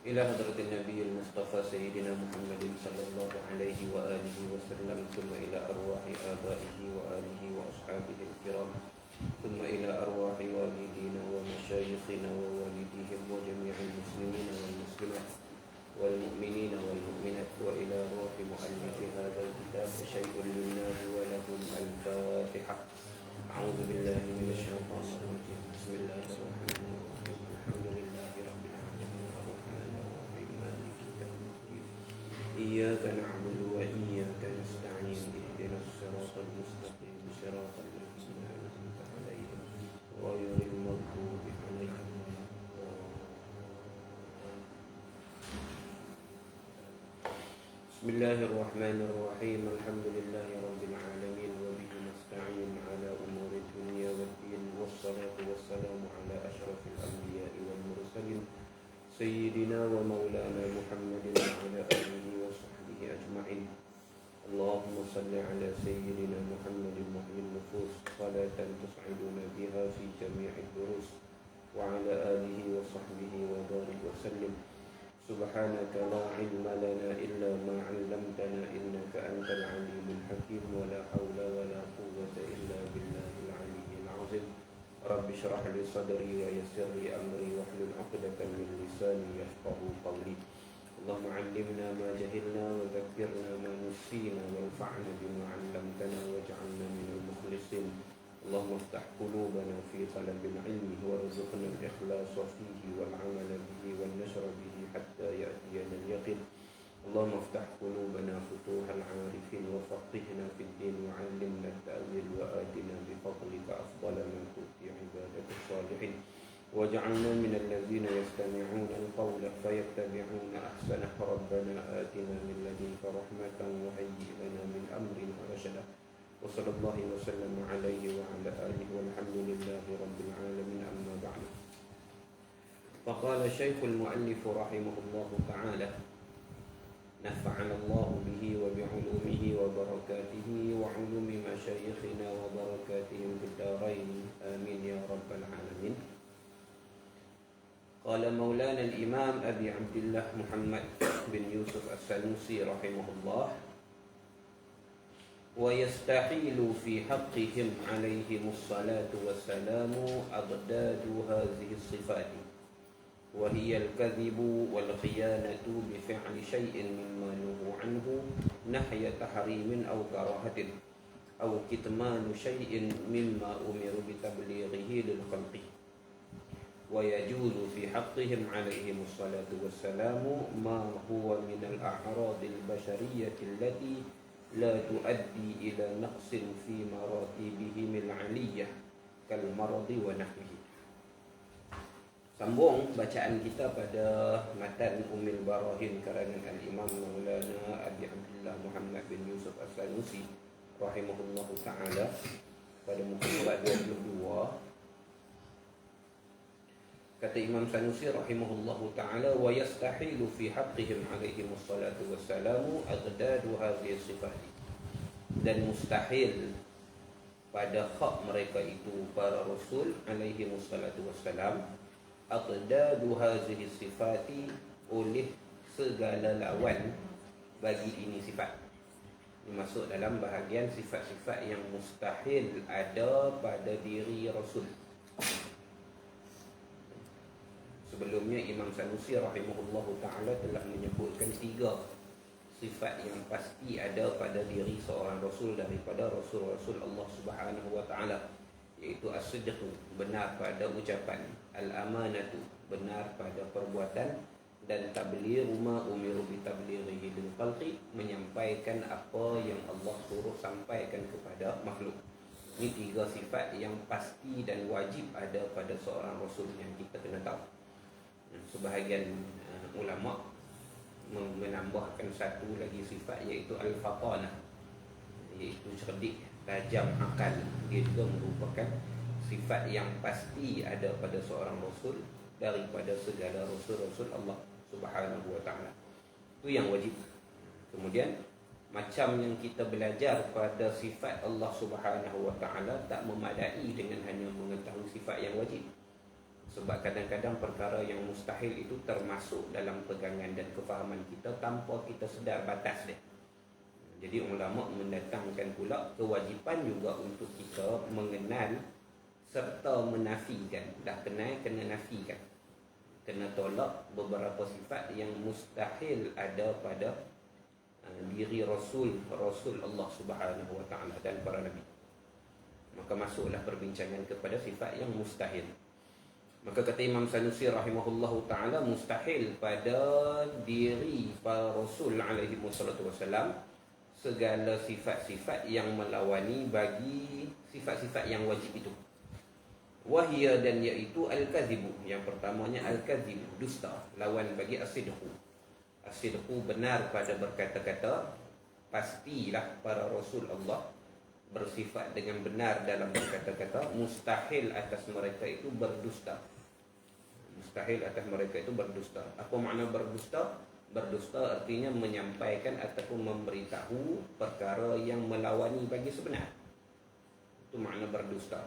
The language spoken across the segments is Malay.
إلى حضرة النبي المصطفى سيدنا محمد صلى الله عليه وآله وسلم، ثم إلى أرواح آبائه وآله وأصحابه الكرام، ثم إلى أرواح والدينا ومشايخنا ووالديهم وجميع المسلمين والمسلمات والمؤمنين والمؤمنات، وإلى روح مؤلف هذا الكتاب شيء لله ولهم الفاتحة. أعوذ بالله من الشيطان الرجيم. بسم الله الرحمن الرحيم. الحمد لله رب العالمين الرحمن الرحيم مالك يوم الدين، إياك نعبد وإياك نستعين، اهدنا الصراط المستقيم صراط الذين أنعمت عليهم غير المغضوب عليهم ولا الضالين. بسم الله الرحمن الرحيم. الحمد لله رب العالمين وبه نستعين على أمور الدنيا والدين، والصلاة والسلام على أشرف الأنبياء والمرسلين سيدنا ومولانا محمد وعلى آله وصحبه أجمعين. اللهم صل على سيدنا محمد محيي النفوس صلاة تسعدنا بها في جميع الدروس، وعلى آله وصحبه وبارك وسلم. سبحانك لا علم لنا إلا ما علمتنا إنك أنت العليم الحكيم، ولا حول ولا قوة إلا بالله العلي العظيم. رب اشرح لي صدري ويسر لي أمري واحلل عقدة من لساني يفقه قولي. اللهم علمنا ما جهلنا وذكرنا ما نسينا وانفعنا بما علمتنا واجعلنا من المخلصين. اللهم افتح قلوبنا في طلب العلم وارزقنا الإخلاص فيه والعمل به والنشر به حتى يأتينا اليقين. اللهم افتح قلوبنا فتوح العارفين وفقهنا في الدين وعلمنا التأويل وآتنا بفضلك أفضل ما تؤتي عبادك الصالحين، واجعلنا من الذين يستمعون القول فيتبعون أحسنه. ربنا آتنا من لدنك رحمة وهيئ لنا من أمرنا رشدا. وصلى الله وسلم عليه وعلى آله والحمد لله رب العالمين. أما بعد، فقال الشيخ المؤلف رحمه الله تعالى: نفعنا الله به وبعلومه وبركاته وعلوم مشايخنا وبركاتهم في الدارين، آمين يا رب العالمين. قال مولانا الإمام أبي عبد الله محمد بن يوسف السنوسي رحمه الله: ويستحيل في حقهم عليهم الصلاة والسلام أضداد هذه الصفات، وهي الكذب والخيانة بفعل شيء مما نهوا عنه نهي تحريم أو كراهة، أو كتمان شيء مما أمروا بتبليغه للخلق. ويجوز في حقهم عليهم الصلاة والسلام ما هو من الأعراض البشرية التي لا تؤدي إلى نقص في مراتبهم العلية كالمرض ونحوه. Sambung bacaan kita pada matan Ummul Barahin karangan Al-Imam Maulana Abi Abdullah Muhammad bin Yusuf As-Sanusi rahimahullahu ta'ala pada muka surat 22. Kata Imam Sanusi rahimahullahu ta'ala: wa yastahilu fi haqqihim alaihim wassalatu wassalamu aghdadu hadhihi sifat. Dan mustahil pada hak mereka itu para rasul alaihi wassalatu wassalam aghdadu hadhihi sifati, oleh segala lawan bagi ini sifat. Ini masuk dalam bahagian sifat-sifat yang mustahil ada pada diri rasul. Sebelumnya Imam Sanusi rahimahullahu ta'ala telah menyebutkan 3 sifat yang pasti ada pada diri seorang rasul daripada rasul-rasul Allah Subhanahu wa ta'ala, iaitu as-sidq, benar pada ucapan, al-amanatu, benar pada perbuatan, dan tablighu ma umiru bi tablighihi lil khalqi, menyampaikan apa yang Allah suruh sampaikan kepada makhluk. Ini 3 sifat yang pasti dan wajib ada pada seorang rasul yang kita kena tahu. Sebahagian ulama menambahkan satu lagi sifat, iaitu al-fatanah, iaitu cerdik, tajam akal. Dia juga merupakan sifat yang pasti ada pada seorang rasul daripada segala rasul-rasul Allah Subhanahu wa ta'ala. Itu yang wajib. Kemudian macam yang kita belajar pada sifat Allah Subhanahu wa ta'ala tak memadai dengan hanya mengetahui sifat yang wajib. Sebab kadang-kadang perkara yang mustahil itu termasuk dalam pegangan dan kefahaman kita tanpa kita sedar batas dia. Jadi ulama mendatangkan pula kewajipan juga untuk kita mengenal serta menafikan. Dah kenal, kena nafikan. Kena tolak beberapa sifat yang mustahil ada pada diri Rasul Allah Subhanahu Wa Taala dan para Nabi. Maka masuklah perbincangan kepada sifat yang mustahil. Maka kata Imam Sanusi rahimahullahu ta'ala, mustahil pada diri para Rasul alaihi wassalatu wassalam segala sifat-sifat yang melawani bagi sifat-sifat yang wajib itu. Wahia, dan iaitu al-kadhibu. Yang pertamanya al-kadhibu, dusta, lawan bagi as-sidqu. As-sidqu, benar pada berkata-kata. Pastilah para Rasul Allah bersifat dengan benar dalam berkata-kata. Mustahil atas mereka itu berdusta. Mustahil atas mereka itu berdusta. Apa makna berdusta? Berdusta artinya menyampaikan ataupun memberitahu perkara yang melawani bagi sebenar. Itu makna berdusta.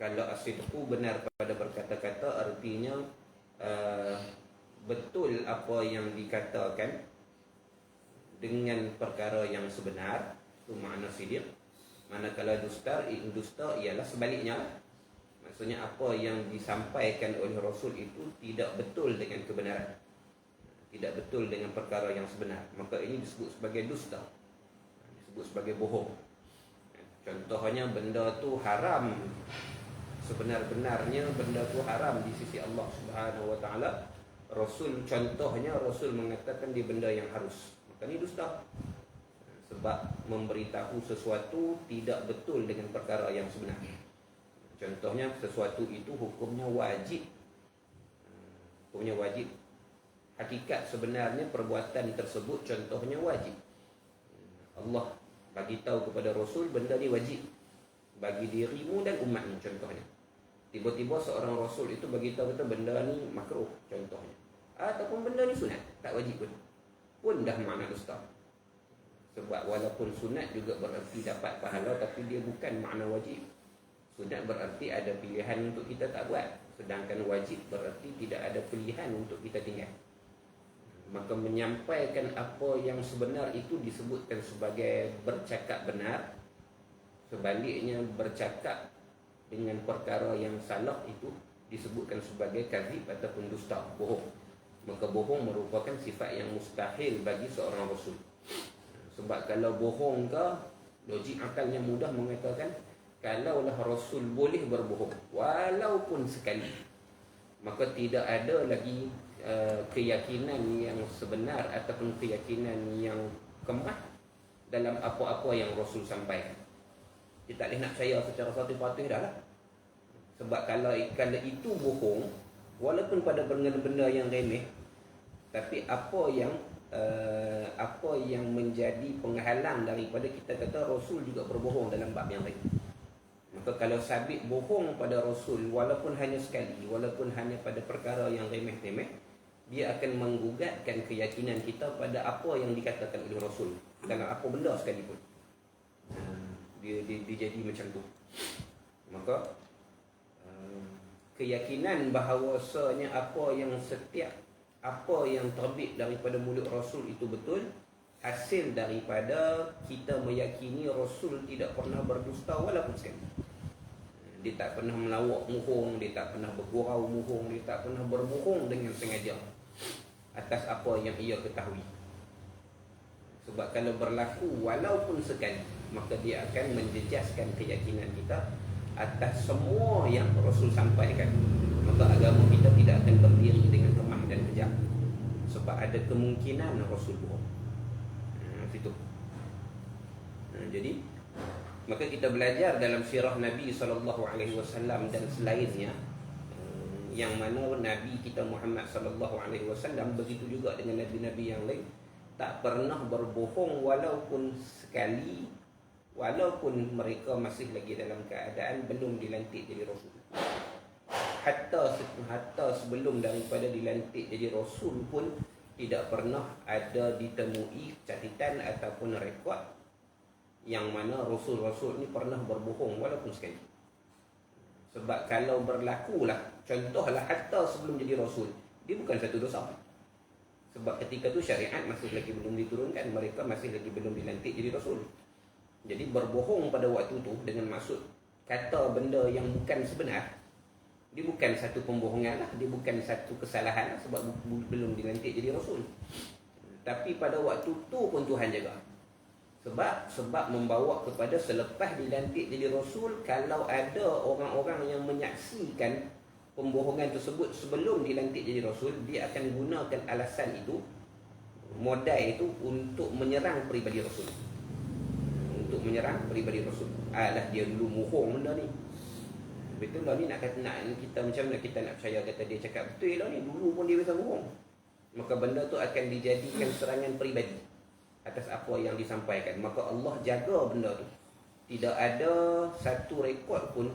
Kalau as-sidqu, benar pada berkata-kata, artinya betul apa yang dikatakan dengan perkara yang sebenar. Itu makna sidq. Manakala dusta ialah sebaliknya. Maksudnya apa yang disampaikan oleh Rasul itu tidak betul dengan kebenaran, tidak betul dengan perkara yang sebenar. Maka ini disebut sebagai dusta, disebut sebagai bohong. Contohnya benda tu haram, sebenar-benarnya benda tu haram di sisi Allah Subhanahu Wa Taala. Contohnya Rasul mengatakan dia benda yang harus. Maka ini dusta. Sebab memberitahu sesuatu tidak betul dengan perkara yang sebenar. Contohnya sesuatu itu hukumnya wajib. Hukumnya wajib. Hakikat sebenarnya perbuatan tersebut contohnya wajib. Allah bagi tahu kepada Rasul benda ni wajib bagi dirimu dan umatmu, contohnya. Tiba-tiba seorang Rasul itu bagi tahu kata benda ni makruh, contohnya. Ataupun benda ni sunat, tak wajib pun dah makna dusta. Sebab walaupun sunat juga berarti dapat pahala, tapi dia bukan makna wajib. Sunat berarti ada pilihan untuk kita tak buat, sedangkan wajib berarti tidak ada pilihan untuk kita tinggal. Maka menyampaikan apa yang sebenar itu disebutkan sebagai bercakap benar. Sebaliknya bercakap dengan perkara yang salah itu disebutkan sebagai kadzib ataupun dusta, bohong. Maka bohong merupakan sifat yang mustahil bagi seorang Rasul. Sebab kalau bohong ke, logik akalnya mudah mengatakan, kalaulah Rasul boleh berbohong walaupun sekali, maka tidak ada lagi keyakinan yang sebenar ataupun keyakinan yang kemah dalam apa-apa yang Rasul sampaikan. Kita tak boleh nak percaya secara satu-satu dah lah. Sebab kalau itu bohong, walaupun pada benda-benda yang remeh, tapi apa yang menjadi penghalang daripada kita kata Rasul juga berbohong dalam bab yang lain. Maka kalau sabit bohong pada Rasul walaupun hanya sekali, walaupun hanya pada perkara yang remeh-remeh, dia akan menggugatkan keyakinan kita pada apa yang dikatakan oleh Rasul dalam apa benda sekalipun. Dia jadi macam tu. Maka keyakinan bahawasanya apa yang terbit daripada mulut Rasul itu betul, hasil daripada kita meyakini Rasul tidak pernah berdusta walaupun sekali. Dia tak pernah melawak muhung, dia tak pernah bergurau muhung, dia tak pernah berbohong dengan sengaja atas apa yang ia ketahui. Sebab kalau berlaku walaupun sekali, maka dia akan menjejaskan keyakinan kita atas semua yang Rasul sampaikan. Maka agama kita tidak akan berdiri dengan kemah dan kejam. Sebab ada kemungkinan Rasul bohong. Situ. Jadi maka kita belajar dalam sirah Nabi SAW dan selainnya, yang mana Nabi kita Muhammad SAW begitu juga dengan Nabi-Nabi yang lain, tak pernah berbohong walaupun sekali, walaupun mereka masih lagi dalam keadaan belum dilantik jadi Rasul. Hatta sebelum daripada dilantik jadi Rasul pun tidak pernah ada ditemui catatan ataupun rekod yang mana Rasul-Rasul ni pernah berbohong walaupun sekali. Sebab kalau berlakulah, contohlah hatta sebelum jadi Rasul, dia bukan satu dosa. Sebab ketika tu syariat masih lagi belum diturunkan, mereka masih lagi belum dilantik jadi Rasul. Jadi berbohong pada waktu tu dengan maksud kata benda yang bukan sebenar, dia bukan satu pembohongan lah, dia bukan satu kesalahan lah, sebab belum dilantik jadi Rasul. Tapi pada waktu tu pun Tuhan jaga. Sebab membawa kepada selepas dilantik jadi Rasul, kalau ada orang-orang yang menyaksikan pembohongan tersebut sebelum dilantik jadi Rasul, dia akan gunakan alasan itu, modal itu untuk menyerang peribadi Rasul. Untuk menyerang peribadi Rasul. Alah, dia dulu bohong benda ni. Betul lah ni, nak kita macam mana kita nak percaya kata dia cakap betul lah ni, dulu pun dia biasa bohong. Maka benda tu akan dijadikan serangan peribadi atas apa yang disampaikan. Maka Allah jaga benda tu. Tidak ada satu rekod pun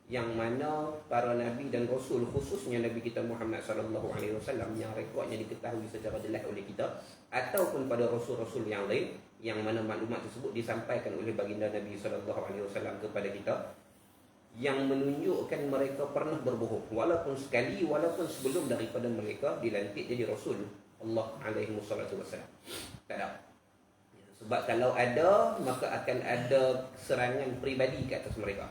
yang mana para nabi dan rasul, khususnya Nabi kita Muhammad sallallahu alaihi wasallam, yang rekodnya diketahui secara jelas oleh kita, ataupun pada rasul-rasul yang lain yang mana maklumat tersebut disampaikan oleh baginda Nabi sallallahu alaihi wasallam kepada kita, yang menunjukkan mereka pernah berbohong walaupun sekali, walaupun sebelum daripada mereka dilantik jadi rasul Allah alaihi wasallam. Tak ada. Sebab kalau ada, maka akan ada serangan peribadi ke atas mereka.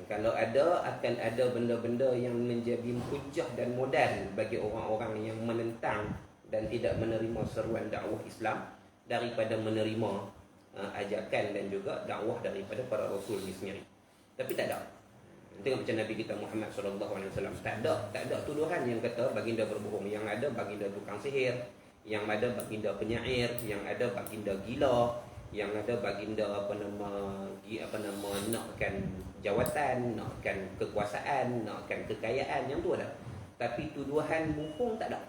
Kalau ada, akan ada benda-benda yang menjadi hujah dan modal bagi orang-orang yang menentang dan tidak menerima seruan dakwah Islam daripada menerima ajakan dan juga dakwah daripada para rasul ini sendiri. Tapi tak ada. Tengok macam Nabi kita Muhammad SAW. Tak ada tuduhan yang kata baginda berbohong. Yang ada baginda tukang sihir, yang ada baginda penyair, yang ada baginda gila, yang ada baginda nakkan jawatan, nakkan kekuasaan, nakkan kekayaan, yang tu ada. Tapi tuduhan bohong tak ada.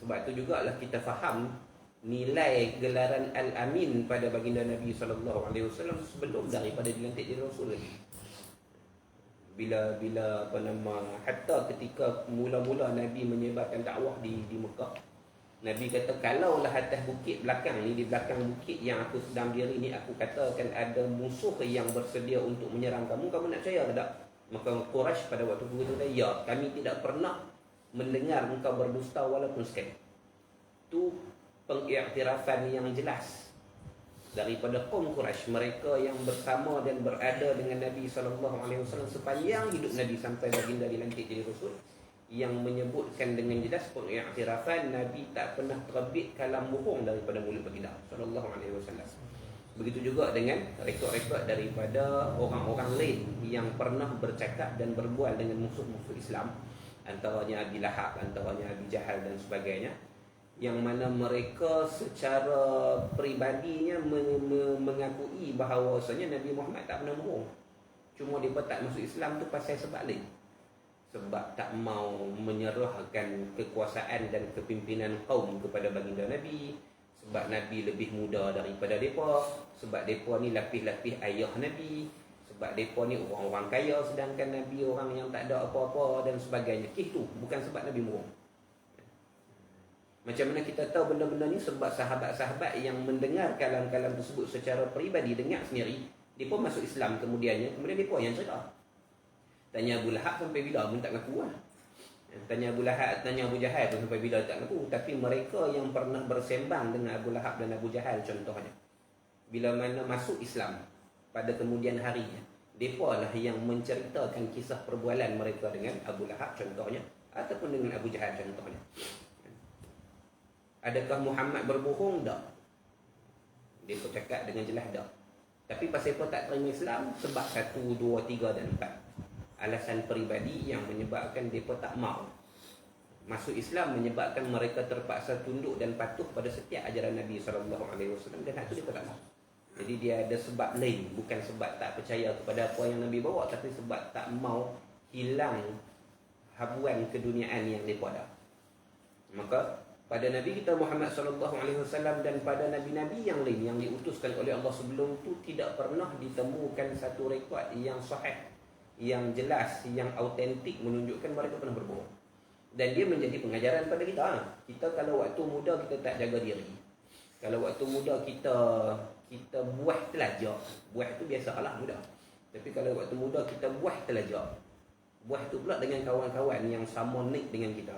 Sebab tu jugalah kita faham nilai gelaran Al-Amin pada baginda Nabi SAW sebelum daripada dilantik jadi Rasul lagi. Bila hatta ketika mula-mula Nabi menyebarkan dakwah di Mekah, Nabi kata, kalaulah atas bukit belakang ni, di belakang bukit yang aku sedang diri ni, aku katakan ada musuh yang bersedia untuk menyerang kamu, kamu nak percaya ke tak? Maka Quraisy pada waktu itu kata, ya, kami tidak pernah mendengar engkau berdusta walaupun sekali. Itu pengiktirafan yang jelas daripada kaum Quraisy, mereka yang bersama dan berada dengan Nabi SAW sepanjang hidup Nabi sampai baginda dilantik jadi Rasul, yang menyebutkan dengan jelas pengiktirafan Nabi tak pernah terbit kalam bohong daripada mulut baginda SAW. Begitu juga dengan rekod-rekod daripada orang-orang lain yang pernah bercakap dan berbual dengan musuh-musuh Islam, antaranya Abi Lahab, antaranya Abi Jahal dan sebagainya, yang mana mereka secara peribadinya mengakui bahawasanya Nabi Muhammad tak pernah bohong. Cuma dia tak masuk Islam tu pasal sebab lain. Sebab tak mau menyerahkan kekuasaan dan kepimpinan kaum kepada baginda Nabi. Sebab Nabi lebih muda daripada mereka. Sebab mereka ni lapis-lapis ayah Nabi. Sebab mereka ni orang-orang kaya, sedangkan Nabi orang yang tak ada apa-apa dan sebagainya. Itu bukan sebab Nabi bohong. Macam mana kita tahu benda-benda ni? Sebab sahabat-sahabat yang mendengar kalam-kalam tersebut secara peribadi, dengar sendiri, mereka masuk Islam kemudian mereka yang cerita. Tanya Abu Lahab sampai bila pun tak ngaku lah. Tanya Abu Lahab, tanya Abu Jahal pun sampai bila tak ngaku. Tapi mereka yang pernah bersembang dengan Abu Lahab dan Abu Jahal contohnya, bila mana masuk Islam pada kemudian harinya, mereka lah yang menceritakan kisah perbualan mereka dengan Abu Lahab contohnya, ataupun dengan Abu Jahal contohnya. Adakah Muhammad berbohong? Tak. Dia cakap dengan jelas tak. Tapi pasal apa tak terima Islam? Sebab 1, 2, 3 dan 4. Alasan peribadi yang menyebabkan mereka tak mau masuk Islam, menyebabkan mereka terpaksa tunduk dan patuh pada setiap ajaran Nabi SAW, dan itu mereka tak mau. Jadi dia ada sebab lain, bukan sebab tak percaya kepada apa yang Nabi bawa, tapi sebab tak mau hilang habuan keduniaan yang mereka ada. Maka pada Nabi kita Muhammad SAW dan pada Nabi-Nabi yang lain yang diutuskan oleh Allah sebelum itu, tidak pernah ditemukan satu rekod yang sahih, yang jelas, yang autentik menunjukkan mereka pernah berbohong. Dan dia menjadi pengajaran pada kita. Kita kalau waktu muda kita tak jaga diri, kalau waktu muda kita buah telajak, buah tu biasalah muda, Tapi kalau waktu muda kita buah telajak. Buah tu pula dengan kawan-kawan yang sama nik dengan kita.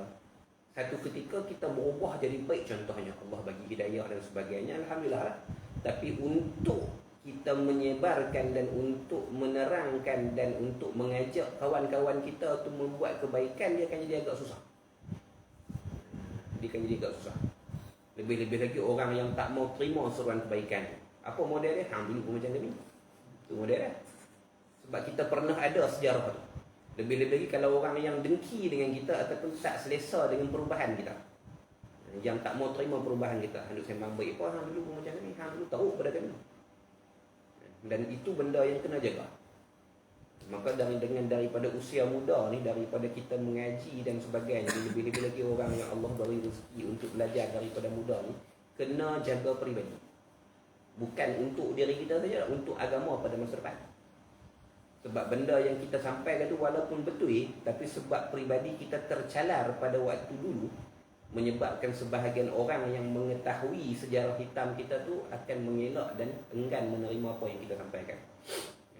Satu ketika kita berubah jadi baik, contohnya Allah bagi hidayah dan sebagainya, alhamdulillah. Tapi untuk kita menyebarkan dan untuk menerangkan dan untuk mengajak kawan-kawan kita untuk membuat kebaikan, dia akan jadi agak susah. Dia akan jadi agak susah. Lebih-lebih lagi orang yang tak mau terima seruan kebaikan. Apa model dia? Hang dulu pun macam ni. Itu model dia. Sebab kita pernah ada sejarah tu. Lebih-lebih lagi kalau orang yang dengki dengan kita ataupun tak selesa dengan perubahan kita, yang tak mau terima perubahan kita, hendak sembang baik apa, hang dulu pun macam ni, hang dulu teruk pada kami. Dan itu benda yang kena jaga. Maka daripada usia muda ni, daripada kita mengaji dan sebagainya, lebih-lebih lagi orang yang Allah beri rezeki untuk belajar daripada muda ni, kena jaga peribadi. Bukan untuk diri kita saja, untuk agama pada masa depan. Sebab benda yang kita sampaikan tu walaupun betul, tapi sebab peribadi kita tercalar pada waktu dulu, menyebabkan sebahagian orang yang mengetahui sejarah hitam kita tu akan mengelak dan enggan menerima apa yang kita sampaikan.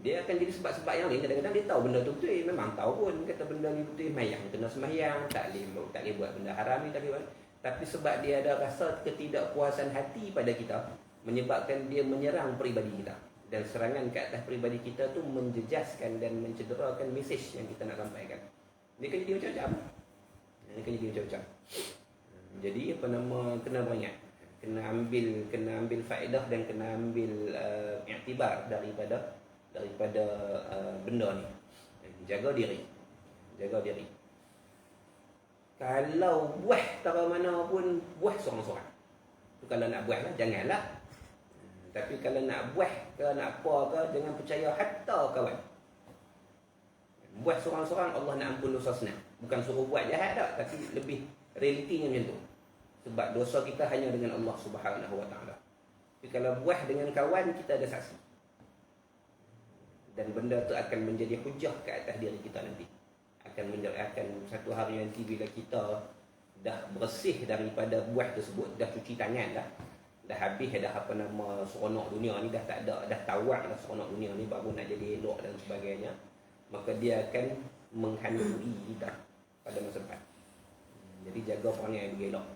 Dia akan jadi sebab-sebab yang lain. Kadang-kadang dia tahu benda tu betul, memang tahu pun kata benda ni betul, mayang kena sembahyang, tak boleh buat benda haram ni, tapi sebab dia ada rasa ketidakpuasan hati pada kita, menyebabkan dia menyerang peribadi kita. Dan serangan ke atas peribadi kita tu menjejaskan dan mencederakan mesej yang kita nak sampaikan. Dia akan jadi macam-macam. Dia akan jadi macam-macam. Jadi apa nama, kena banyak, kena ambil faedah dan kena ambil iktibar daripada benda ni. Jaga diri. Kalau buah tak mana pun, buah seorang-seorang. Tu kalau nak buah lah, janganlah. Tapi kalau nak buah ke nak apa ke, jangan percaya hatta kawan. Buat seorang-seorang, Allah nak ampun dosa senang. Bukan suruh buat jahat tak, tapi lebih realitinya macam tu. Sebab dosa kita hanya dengan Allah Subhanahu Wa Taala. Tapi kalau buah dengan kawan, kita ada saksi. Dan benda tu akan menjadi hujah ke atas diri kita nanti. Akan satu hari nanti bila kita dah bersih daripada buah tersebut, dah cuci tangan dah habis dah apa nama seronok dunia ni, dah tak ada, dah tawak dah seronok dunia ni, baru nak jadi elok dan sebagainya, maka dia akan menghantui kita pada masa depan. Jadi jaga perangai bagi elok,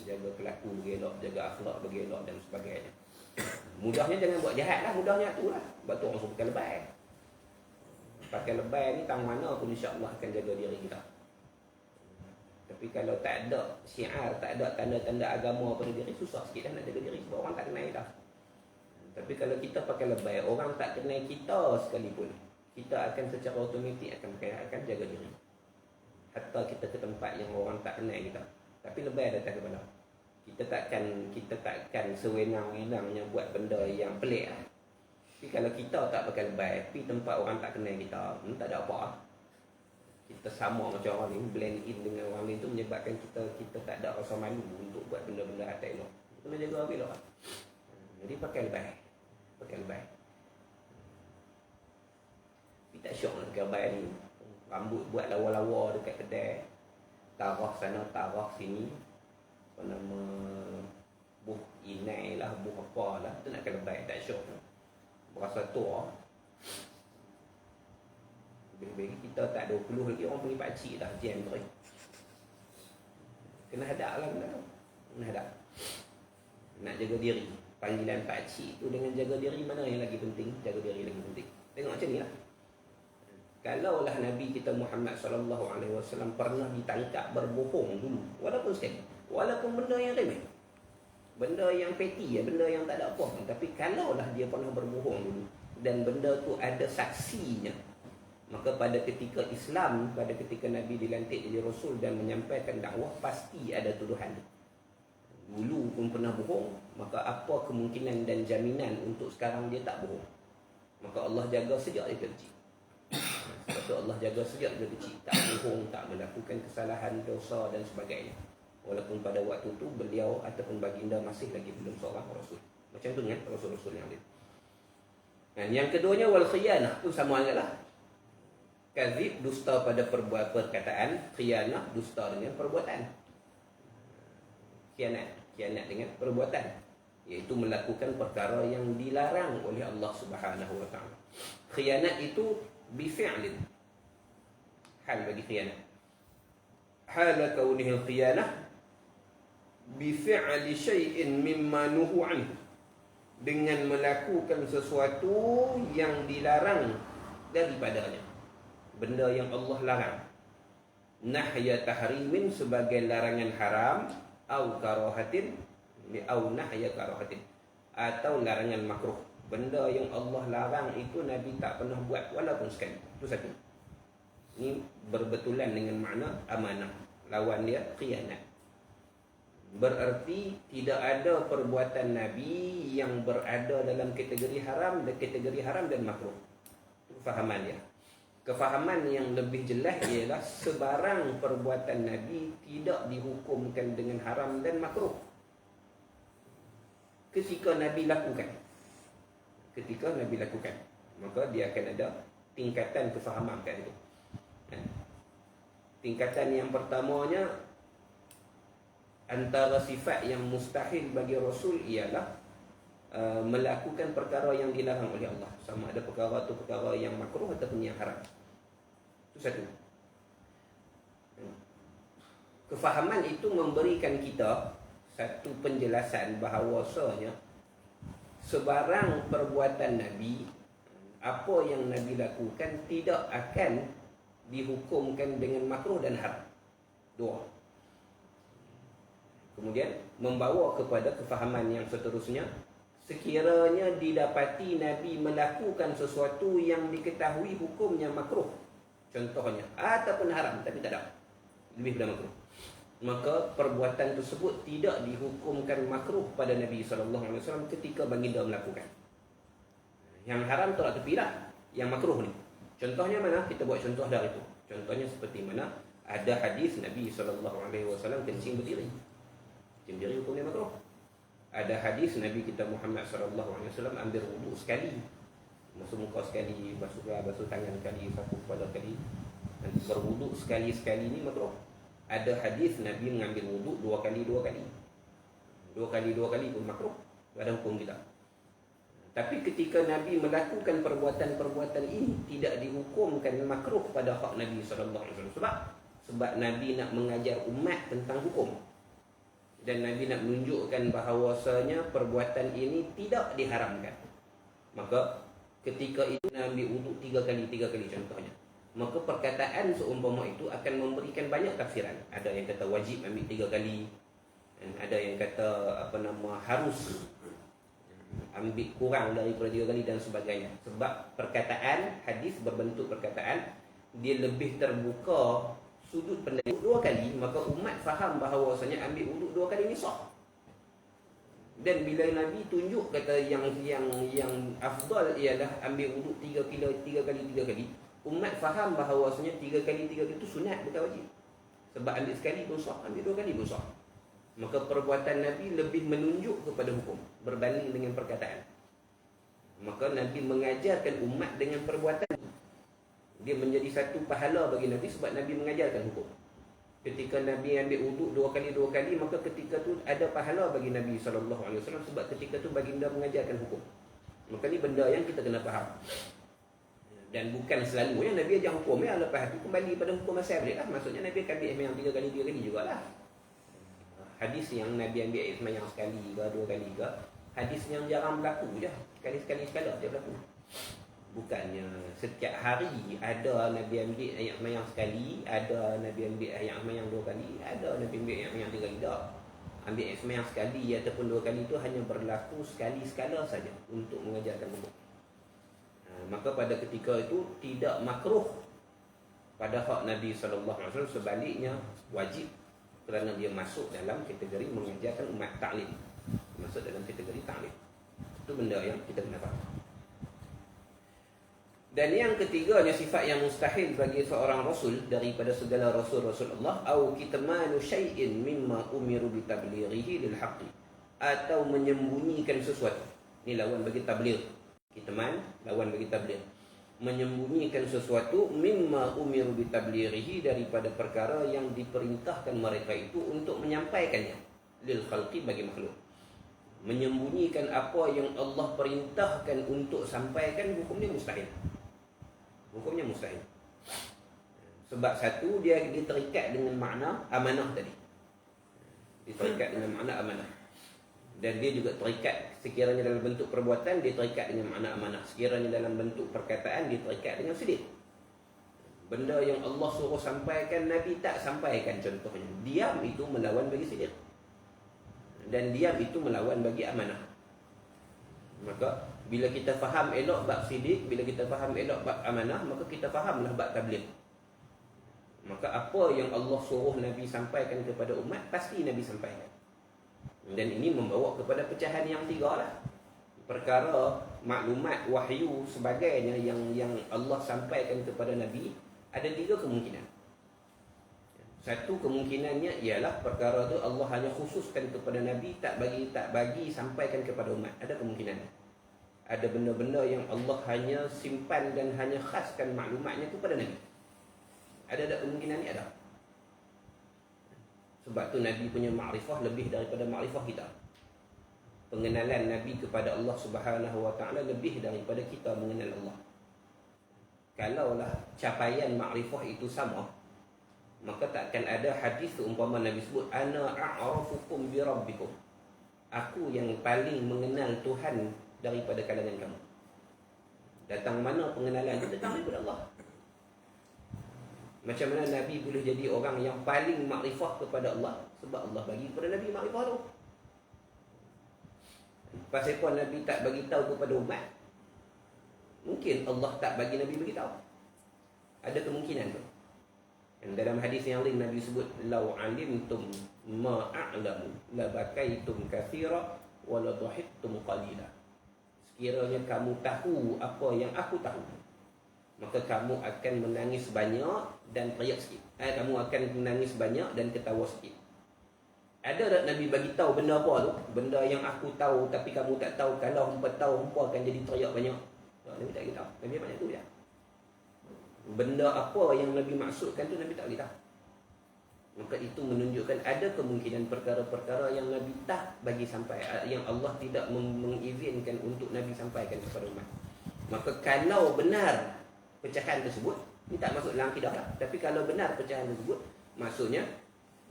jaga kelaku bagi elok, jaga akhlak bagi elok dan sebagainya. Mudahnya jangan buat jahat lah, mudahnya tu lah. Sebab tu orang suruh pakai lebay. Pakai lebay ni tang mana pun insya-Allah akan jaga diri kita. Tapi kalau tak ada syiar, tak ada tanda-tanda agama pada diri, susah sikit dah nak jaga diri sebab orang tak kenal dah. Tapi kalau kita pakai lebay, orang tak kenal kita sekalipun, kita akan secara automatik akan jaga diri. Hatta kita ke tempat yang orang tak kenal kita. Tapi lebay datang ke mana? Kita takkan sewenang-wenangnya buat benda yang pelik lah. Tapi kalau kita tak pakai lebay, pergi tempat orang tak kenal kita, tak ada apa lah. Kita sama macam orang ni, blend in dengan orang lain tu menyebabkan kita tak ada rasa malu untuk buat benda-benda hati elok. Kena jaga apa elok. Jadi pakai lebay. Tapi tak syok nak pakai lebay ni. Rambut buat lawa-lawa dekat kedai, tarah sana, tarah sini, apa nama, buh inai lah, buh apa lah, tu nak pakai lebay, tak syok. Berasa tua. Lebih-lebih kita tak 20 lagi, orang panggil pakcik dah, jam tu. Kena hadap lah, kena hadap. Nak jaga diri. Panggilan pakcik tu dengan jaga diri, mana yang lagi penting? Jaga diri lagi penting. Tengok macam ni lah. Kalaulah Nabi kita Muhammad SAW pernah ditangkap berbohong dulu, walaupun sekali, walaupun benda yang remeh, benda yang petty, benda yang tak ada apa, tapi kalaulah dia pernah berbohong dulu dan benda tu ada saksinya, maka pada ketika Islam, pada ketika Nabi dilantik jadi Rasul dan menyampaikan dakwah, pasti ada tuduhan. Dulu pun pernah bohong, maka apa kemungkinan dan jaminan untuk sekarang dia tak bohong? Maka Allah jaga sejak dia kecil. Sebab tu Allah jaga sejak dia kecil, tak bohong, tak melakukan kesalahan, dosa dan sebagainya. Walaupun pada waktu tu beliau ataupun baginda masih lagi belum seorang Rasul. Macam tu kan Rasul-Rasul yang lain. Dan yang keduanya wal khiyanah pun sama agaklah. Kadzib, dusta pada perkataan, khiyanah, dusta dengan perbuatan. Khianat dengan perbuatan. iaitu melakukan perkara yang dilarang oleh Allah Subhanahu wa taala. Khianat itu bifi'lin. Hal bagi khianat. Hal kaunihi khianah bifi'li syai'in mimma nuhu anhu. Dengan melakukan sesuatu yang dilarang daripadanya. Benda yang Allah larang. Nahya tahrimin sebagai larangan haram, au karahatin, au nahya karahatin, atau larangan makruh. Benda yang Allah larang itu Nabi tak pernah buat walaupun sekali. Itu satu. Ini berbetulan dengan makna amanah. Lawan dia khianat. Bererti tidak ada perbuatan Nabi yang berada dalam kategori haram dan makruh. Itu fahaman dia. Kefahaman yang lebih jelas ialah sebarang perbuatan Nabi tidak dihukumkan dengan haram dan makruh ketika Nabi lakukan. Maka dia akan ada tingkatan kefahaman kat itu. Tingkatan yang pertamanya, antara sifat yang mustahil bagi Rasul ialah melakukan perkara yang dilarang oleh Allah. Sama ada perkara itu perkara yang makruh ataupun yang haram. Itu satu. Kefahaman itu memberikan kita satu penjelasan bahawasanya sebarang perbuatan Nabi, apa yang Nabi lakukan tidak akan dihukumkan dengan makruh dan haram. Dua. Kemudian membawa kepada kefahaman yang seterusnya, sekiranya didapati Nabi melakukan sesuatu yang diketahui hukumnya makruh, contohnya, ataupun haram tapi tak ada, lebih pada makruh, maka perbuatan tersebut tidak dihukumkan makruh pada Nabi SAW ketika baginda melakukan. Yang haram tolak tepi lah, yang makruh ni. Contohnya mana? Kita buat contoh dari itu. Contohnya seperti mana? Ada hadis Nabi SAW kencing berdiri. Kencing berdiri hukumnya makruh. Ada hadis Nabi kita Muhammad SAW ambil wuduk sekali, basuh muka sekali, basuh tangan sekali, sapu kepala sekali, berwuduk sekali-sekali ni makruh. Ada hadis Nabi mengambil wuduk dua kali dua kali pun makruh, ada hukum kita. Tapi ketika Nabi melakukan perbuatan-perbuatan ini tidak dihukumkan makruh pada hak Nabi SAW. Sebab Nabi nak mengajar umat tentang hukum. Dan Nabi nak menunjukkan bahawasanya perbuatan ini tidak diharamkan. Maka ketika itu Nabi wuduk tiga kali contohnya. Maka perkataan seumpama itu akan memberikan banyak tafsiran. Ada yang kata wajib ambil 3 kali. Dan ada yang kata harus ambil kurang daripada 3 kali dan sebagainya. Sebab perkataan hadis berbentuk perkataan, dia lebih terbuka sudut pandang 2 kali, maka umat faham bahawasanya ambil wuduk 2 kali ni sah. Dan bila Nabi tunjuk kata yang afdal ialah ambil wuduk 3 kali, umat faham bahawasanya 3 kali itu sunat, bukan wajib. Sebab ambil sekali pun sah, ambil 2 kali pun sah. Maka perbuatan Nabi lebih menunjuk kepada hukum berbanding dengan perkataan. Maka Nabi mengajarkan umat dengan perbuatan. Dia menjadi satu pahala bagi Nabi sebab Nabi mengajarkan hukum. Ketika Nabi ambil wuduk 2 kali, maka ketika tu ada pahala bagi Nabi SAW sebab ketika tu baginda mengajarkan hukum. Maka ni benda yang kita kena faham. Dan bukan selalu yang Nabi ajar hukum ya, lepas tu kembali pada hukum asal balik lah. Maksudnya Nabi akan ambil semayang 3 kali jugalah. Hadis yang Nabi ambil semayang sekali ke 2 kali ke, hadis yang jarang berlaku je. Sekali sekala dia berlaku. Bukannya setiap hari ada Nabi ambil ayat semayang sekali, ada Nabi ambil ayat semayang 2 kali, ada Nabi ambil ayat semayang 3 kali. Tak. Ambil ayat semayang sekali ataupun 2 kali itu hanya berlaku sekali-sekala saja untuk mengajarkan hukum. Maka pada ketika itu tidak makruh pada hak Nabi SAW, sebaliknya wajib kerana dia masuk dalam kategori mengajarkan umat ta'lim. Masuk dalam kategori ta'lim. Itu benda yang kita kena faham. Dan yang ketiganya sifat yang mustahil bagi seorang rasul daripada segala rasul-rasul Allah, au kitmanu syai'in mimma umiru bitablighihi lil haqqi, atau menyembunyikan sesuatu. Ini lawan bagi tabligh. Kitman lawan bagi tabligh. Menyembunyikan sesuatu mimma umiru bitablighihi, daripada perkara yang diperintahkan mereka itu untuk menyampaikannya lil khalqi, bagi makhluk. Menyembunyikan apa yang Allah perintahkan untuk sampaikan, hukumnya mustahil. Hukumnya mustahil. Sebab satu, dia terikat dengan makna amanah tadi. Terikat dengan makna amanah. Dan dia juga terikat, sekiranya dalam bentuk perbuatan, dia terikat dengan makna amanah. Sekiranya dalam bentuk perkataan, dia terikat dengan sidik. Benda yang Allah suruh sampaikan, Nabi tak sampaikan, contohnya diam, itu melawan bagi sidik. Dan diam itu melawan bagi amanah. Maka bila kita faham elok bab sidik, bila kita faham elok bab amanah, maka kita fahamlah bab tabligh. Maka apa yang Allah suruh Nabi sampaikan kepada umat, pasti Nabi sampaikan. Dan ini membawa kepada pecahan yang tiga lah. Perkara maklumat, wahyu, sebagainya yang Allah sampaikan kepada Nabi, ada tiga kemungkinan. Satu kemungkinannya ialah perkara tu Allah hanya khususkan kepada Nabi, tak bagi sampaikan kepada umat. Ada kemungkinan. Ada benda-benda yang Allah hanya simpan dan hanya khaskan maklumatnya kepada Nabi. Ada kemungkinan ni? Ada. Sebab tu Nabi punya makrifah lebih daripada makrifah kita. Pengenalan Nabi kepada Allah Subhanahu Wa Taala lebih daripada kita mengenal Allah. Kalaulah capaian makrifah itu sama, maka takkan ada hadis umpama Nabi sebut ana a'rafukum bi rabbikum. Aku yang paling mengenal Tuhan daripada kalangan kamu. Datang mana pengenalan itu? Datang daripada Allah. Macam mana Nabi boleh jadi orang yang paling makrifah kepada Allah? Sebab Allah bagi kepada Nabi makrifah tu. Pasal apa Nabi tak bagi tahu kepada umat? Mungkin Allah tak bagi Nabi bagi tahu. Ada kemungkinan tu. Dan dalam hadis yang lain Nabi sebut lau alimtum ma a'lamu la bakaitum katsira wa la dhahiktum qalila. Sekiranya kamu tahu apa yang aku tahu, maka kamu akan menangis banyak dan teriak sikit. Kamu akan menangis banyak dan ketawa sikit. Ada tak Nabi bagi tahu benda apa tu? Benda yang aku tahu tapi kamu tak tahu. Kalau hangpa tahu, hangpa akan jadi teriak banyak. Nabi tak beritahu. Nabi banyak tu je. Benda apa yang Nabi maksudkan tu Nabi tak beritahu. Maka itu menunjukkan ada kemungkinan perkara-perkara yang Nabi tak bagi sampai, yang Allah tidak mengizinkan untuk Nabi sampaikan kepada umat. Maka kalau benar pecahan tersebut, ini tak masuk dalam akidah lah, tapi kalau benar pecahan tersebut, maksudnya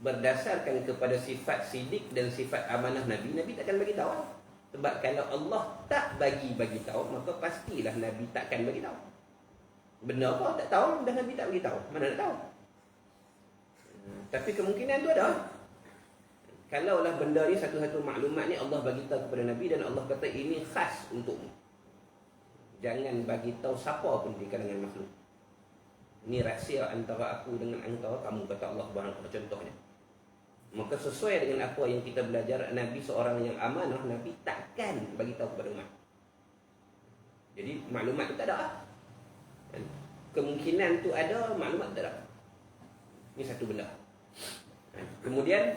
berdasarkan kepada sifat sidik dan sifat amanah Nabi, Nabi takkan bagi tahu. Sebab kalau Allah tak bagi tahu, maka pastilah Nabi takkan bagi tahu. Benda apa tak tahu dan Nabi tak bagi tahu. Mana nak tahu? Tapi kemungkinan tu ada. Kalaulah benda ni satu-satu maklumat ni Allah bagi tahu kepada Nabi dan Allah kata ini khas untukmu. Jangan bagi tahu siapa pun di kalangan makhluk. Ini rahsia antara aku dengan antara kamu, kata Allah Subhanahu wa taala contohnya. Maka sesuai dengan apa yang kita belajar, Nabi seorang yang amanah, Nabi takkan bagi tahu kepada umat. Jadi maklumat tu tak ada lah. Kemungkinan tu ada, maklumat tak ada. Ini satu benda. Kemudian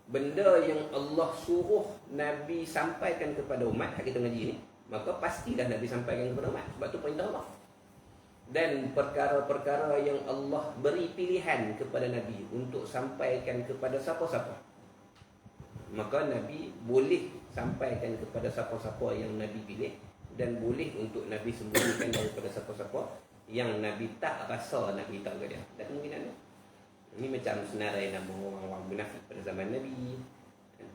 benda yang Allah suruh Nabi sampaikan kepada umat, hak kita mengaji ni, maka pastilah Nabi sampaikan kepada umat. Sebab tu perintah Allah. Dan perkara-perkara yang Allah beri pilihan kepada Nabi untuk sampaikan kepada siapa-siapa, maka Nabi boleh sampaikan kepada siapa-siapa yang Nabi pilih, dan boleh untuk Nabi sembunyikan daripada siapa-siapa yang Nabi tak rasa nak beritahu ke dia. Dan kemungkinan ni. Ini macam senarai nama orang-orang munafik pada zaman Nabi,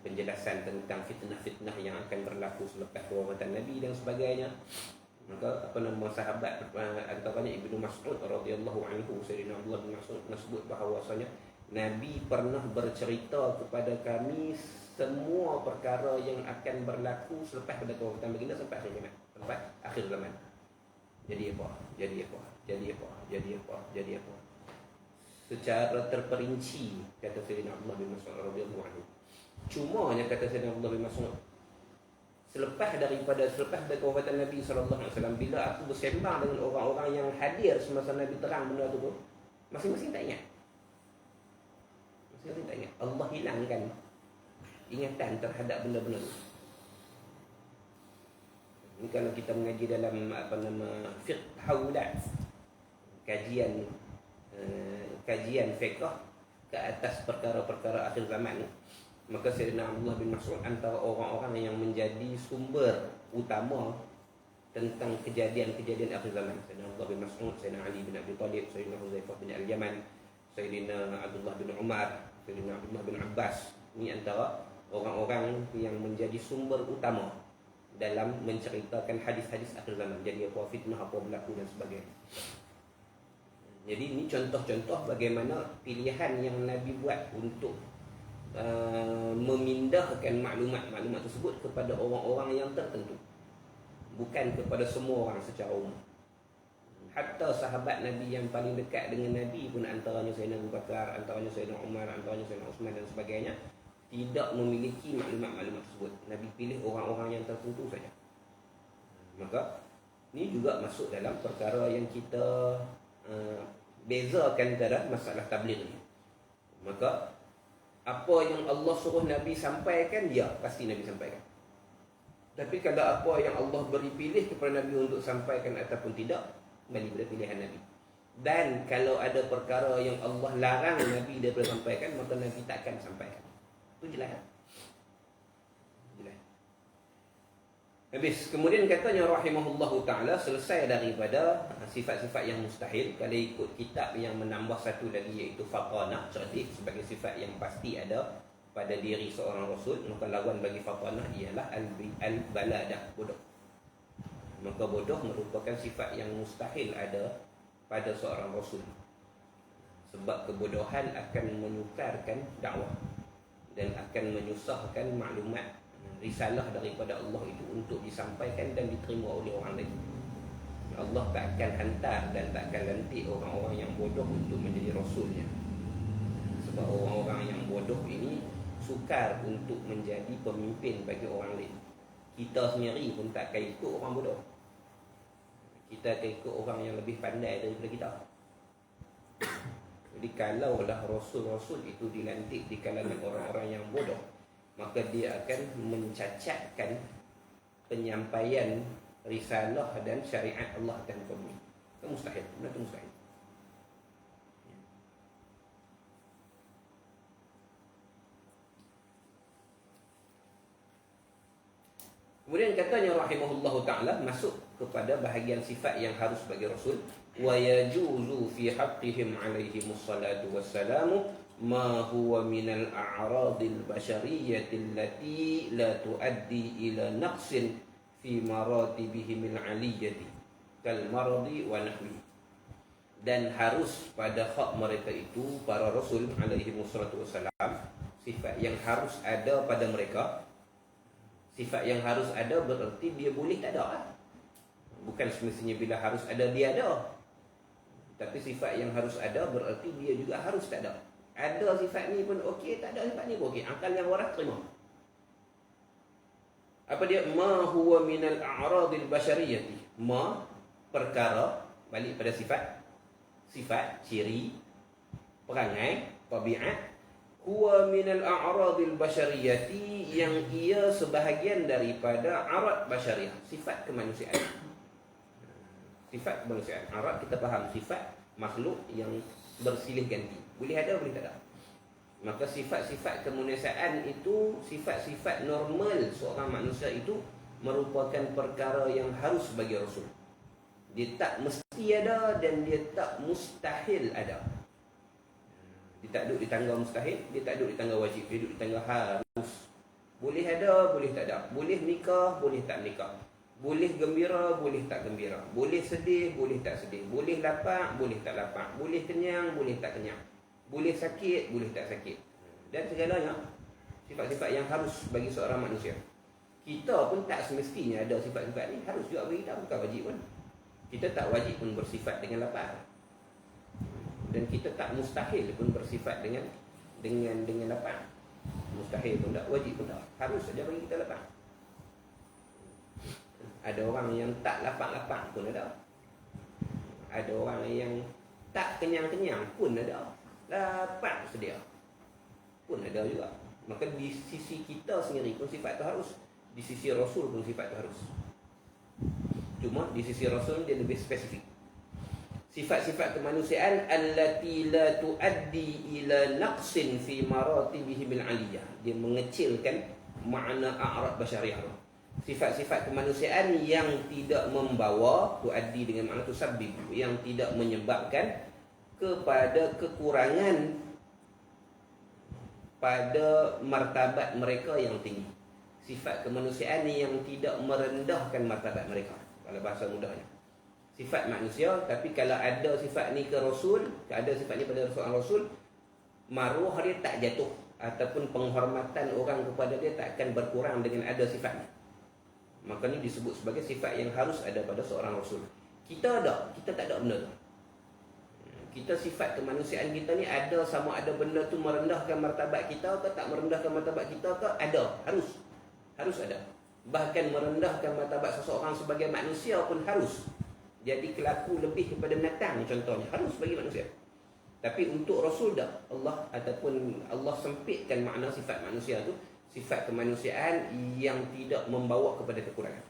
penjelasan tentang fitnah-fitnah yang akan berlaku selepas kewafatan Nabi dan sebagainya. Maka sahabat antaranya Ibnu Mas'ud radhiyallahu anhu, Sayyidina Abdullah bin Mas'ud sebut bahawasanya Nabi pernah bercerita kepada kami semua perkara yang akan berlaku selepas pada kewafatan baginda sampai akhir zaman, sampai akhir zaman. Jadi apa? Jadi apa? Jadi apa? Jadi apa? Jadi apa? Secara terperinci, kata Sayyidina Abdullah bin Mas'ud radhiyallahu anhu. Cumanya kata Sayyidina Abdullah bin Mas'ud, selepas daripada kewafatan Nabi sallallahu alaihi wasallam, bila aku bersembang dengan orang-orang yang hadir semasa Nabi terang benda tu, masing-masing tak ingat. Masing-masing tak ingat. Allah hilangkan ingatan terhadap benda-benda tu. Ini kalau kita mengaji dalam fiqh haulat, kajian fiqh ke atas perkara-perkara akhir zaman ni, Maka Sayyidina Abdullah bin Mas'ud antara orang-orang yang menjadi sumber utama tentang kejadian-kejadian akhir zaman. Sayyidina Abdullah bin Mas'ud, Sayyidina Ali bin Abi Talib, Sayyidina Huzaifah bin Al-Yaman, Sayyidina Abdullah bin Umar, Sayyidina Abdullah bin Abbas. Ini antara orang-orang yang menjadi sumber utama dalam menceritakan hadis-hadis akhir zaman. Jadi apa fitnah, apa berlaku dan sebagainya. Jadi ini contoh-contoh bagaimana pilihan yang Nabi buat untuk memindahkan maklumat-maklumat tersebut kepada orang-orang yang tertentu, bukan kepada semua orang secara umum. Hatta sahabat Nabi yang paling dekat dengan Nabi pun, antaranya Sayyidina Abu Bakar, antaranya Sayyidina Umar, antaranya Sayyidina Uthman dan sebagainya, tidak memiliki maklumat-maklumat tersebut. Nabi pilih orang-orang yang tertentu saja. Maka ini juga masuk dalam perkara yang kita bezakan antara masalah tabligh ni. Maka apa yang Allah suruh Nabi sampaikan, ya pasti Nabi sampaikan. Tapi kalau apa yang Allah beri pilih kepada Nabi untuk sampaikan ataupun tidak, kembali pada pilihan Nabi. Dan kalau ada perkara yang Allah larang Nabi daripada sampaikan, maka Nabi takkan sampaikan. Itu jelas. Jelas. Habis. Kemudian katanya rahimahullahu ta'ala, selesai daripada sifat-sifat yang mustahil. Kalau ikut kitab yang menambah satu lagi, iaitu fatanah, cerdik, sebagai sifat yang pasti ada pada diri seorang Rasul. Maka lawan bagi fatanah ialah al-baladah, bodoh. Maka bodoh merupakan sifat yang mustahil ada pada seorang Rasul. Sebab kebodohan akan menyukarkan dakwah dan akan menyusahkan maklumat risalah daripada Allah itu untuk disampaikan dan diterima oleh orang lain. Allah tak akan hantar dan tak akan lantik orang-orang yang bodoh untuk menjadi Rasulnya. Sebab orang-orang yang bodoh ini sukar untuk menjadi pemimpin bagi orang lain. Kita sendiri pun tak akan ikut orang bodoh. Kita akan ikut orang yang lebih pandai daripada kita. Jadi kalaulah Rasul-Rasul itu dilantik di kalangan orang-orang yang bodoh, maka dia akan mencacatkan penyampaian risalah dan syariat Allah dan kaum. Itu mustahil. Benar itu mustahil. Kemudian katanya rahimahullahu ta'ala, masuk kepada bahagian sifat yang harus bagi Rasul. Wa yajuzu fi haqqihim alaihimus salatu wassalamu ma huwa minal a'radil basyariyyati allati la tuaddi ila naqsin fi maratibihimil aliyyati kal maradi wa nahwi. Dan harus pada hak mereka itu, para Rasul alaihimus salatu wassalam, sifat yang harus ada pada mereka. Sifat yang harus ada bererti dia boleh tak ada lah. Bukan semestinya bila harus ada dia ada. Tapi sifat yang harus ada bererti dia juga harus tak ada. Ada sifat ni pun okey, tak ada sifat ni pun okey. Akal yang waras terima. Apa dia? Ma huwa minal a'radil basyariyati. Ma, perkara, balik pada sifat. Sifat, ciri, perangai, tabiat. Huwa minal a'radil basyariyati, yang ia sebahagian daripada arad basyariah, sifat kemanusiaan. Sifat kemanusiaan. Arad kita faham, sifat makhluk yang bersilih ganti. Boleh ada, boleh tak ada. Maka sifat-sifat kemanusiaan itu, sifat-sifat normal seorang manusia itu merupakan perkara yang harus bagi Rasul. Dia tak mesti ada dan dia tak mustahil ada. Dia tak duduk di tangga mustahil, dia tak duduk di tangga wajib, dia duduk di tangga harus. Boleh ada, boleh tak ada. Boleh nikah, boleh tak nikah. Boleh gembira, boleh tak gembira. Boleh sedih, boleh tak sedih. Boleh lapar, boleh tak lapar. Boleh kenyang, boleh tak kenyang. Boleh sakit, boleh tak sakit. Dan segalanya sifat-sifat yang harus bagi seorang manusia. Kita pun tak semestinya ada sifat-sifat ni. Harus juga bagi kita, bukan wajib pun. Kita tak wajib pun bersifat dengan lapar. Dan kita tak mustahil pun bersifat dengan lapar. Mustahil pun tak, wajib pun tak. Harus saja bagi kita lapar. Ada orang yang tak lapar-lapar pun ada. Ada orang yang tak kenyang-kenyang pun ada. Lapar sedia pun ada juga. Maka di sisi kita sendiri pun sifat tu harus. Di sisi Rasul pun sifat tu harus. Cuma di sisi Rasul dia lebih spesifik. Sifat-sifat kemanusiaan allati la tuaddi ila naqsin fi maratibihil aliyah. Dia mengecilkan makna a'rad basyariah. Sifat-sifat kemanusiaan yang tidak membawa, tuaddi dengan makna tusabbib, yang tidak menyebabkan kepada kekurangan pada martabat mereka yang tinggi. Sifat kemanusiaan yang tidak merendahkan martabat mereka, kalau bahasa mudahnya. Sifat manusia, tapi kalau ada sifat ni ke Rasul, ada sifat ni pada seorang Rasul, maruah dia tak jatuh, ataupun penghormatan orang kepada dia tak akan berkurang dengan ada sifat ni. Maka ni disebut sebagai sifat yang harus ada pada seorang Rasul. Kita ada, kita tak ada benda tu. Kita sifat kemanusiaan kita ni ada, sama ada benda tu merendahkan martabat kita ke tak merendahkan martabat kita ke, ada, harus ada. Bahkan merendahkan martabat seseorang sebagai manusia pun harus. Jadi kelaku lebih kepada binatang contohnya, harus bagi manusia. Tapi untuk Rasul dah, Allah sempitkan makna sifat manusia tu, sifat kemanusiaan yang tidak membawa kepada kekurangan.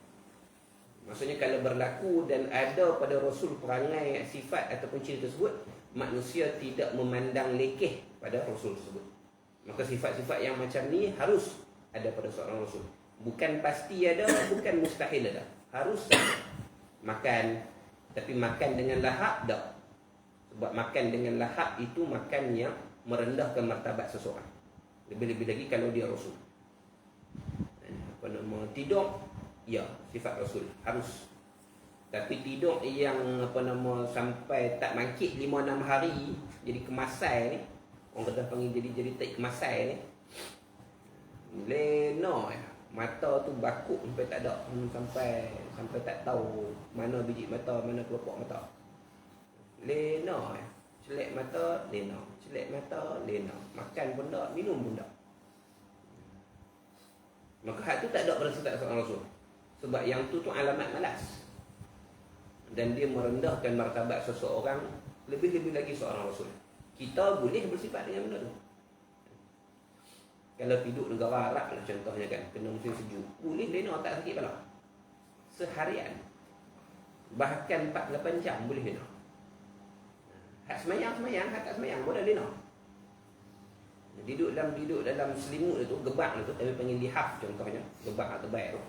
Maksudnya kalau berlaku dan ada pada Rasul perangai, sifat ataupun ciri tersebut, manusia tidak memandang lekeh pada Rasul tersebut. Maka sifat-sifat yang macam ni harus ada pada seorang Rasul. Bukan pasti ada, bukan mustahil ada. Harus ada. Makan, tapi makan dengan lahap tak. Sebab makan dengan lahap itu makan yang merendahkan martabat seseorang. Lebih-lebih lagi kalau dia Rasul. Tidur, ya, sifat Rasul harus. Tapi tidur yang sampai tak mangkit 5-6 hari, jadi kemasai ni, orang kata panggil jadi tak kemasai ni, leno ya. Mata tu bakuk sampai tak ada, sampai tak tahu mana biji mata, mana kelopak mata. Lena, celek mata, lena, celek mata, lena. Makan pun tak, minum pun tak. Maka hal tu tak ada pada sifat seorang Rasul. Sebab yang tu alamat malas. Dan dia merendahkan martabat seseorang, lebih-lebih lagi seorang Rasul. Kita boleh bersifat dengan benda tu. Kalau hidup negara Arab lah contohnya kan, kena musim sejuk, boleh lena tak sakit kepala seharian, bahkan 48 jam boleh lena. Hak semayang, hak tak semayang boleh lena. Duduk dalam selimut tu, gebak tu, tapi panggil lihaf contohnya, gebak atau baik tu,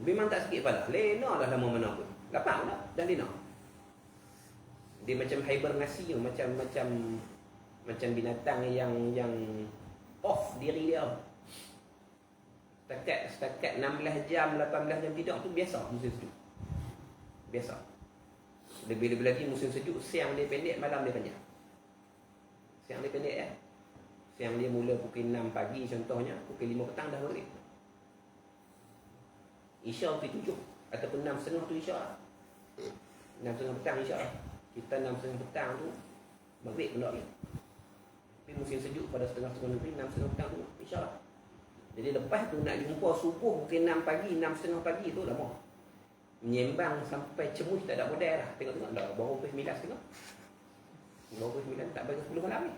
memang tak sakit kepala, lena lah lama mana pun, lapang tak, dan lena. Dia macam hibernasi, macam binatang yang off diri dia. Setakat 16 jam, 18 jam tidur tu biasa musim sejuk. Biasa. Lebih-lebih lagi musim sejuk, siang dia pendek, malam dia panjang. Siang dia pendek ya. Siang dia mula pukul 6 pagi contohnya, pukul 5 petang dah maghrib. Isya pukul 7 ataupun 6.30 tu Isya. 6.30 petang Isya. Kita 6.30 petang tu maghrib pun tak lagi. Tapi musim sejuk pada setengah-setengah negeri, 6.30 petang tu insyaAllah. Jadi lepas tu nak jumpa subuh pukul 6 pagi, 6.30 pagi tu lama. Menyembang sampai cemuh tak ada modal lah. Tengok-tengok dah, baru pukul 9.30. Baru pukul 9, tak bagi 10 malam ni.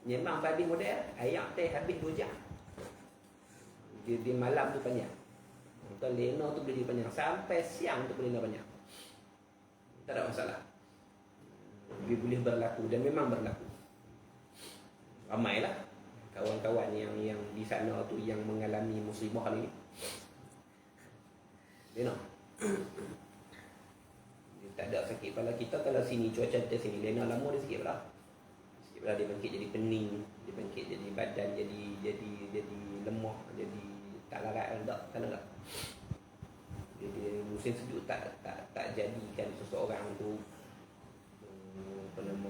Menyembang sampai habis modal, ayak teh habis 2 jam. Dia malam tu panjang. Kalau lena tu boleh jadi panjang. Sampai siang tu boleh lena panjang. Tak ada masalah. Dia boleh berlaku dan memang berlaku. Ramailah kawan-kawan yang di sana tu yang mengalami musibah ni. Dia nak. Dia tak ada sakit kepala. Kita kalau sini cuaca kita sini lena lama dia sakit kepala. Sakit kepala dia bangkit jadi pening, dia bangkit jadi badan jadi lemah, jadi tak larat tak nak. Jadi musim sejuk tak jadikan seseorang tu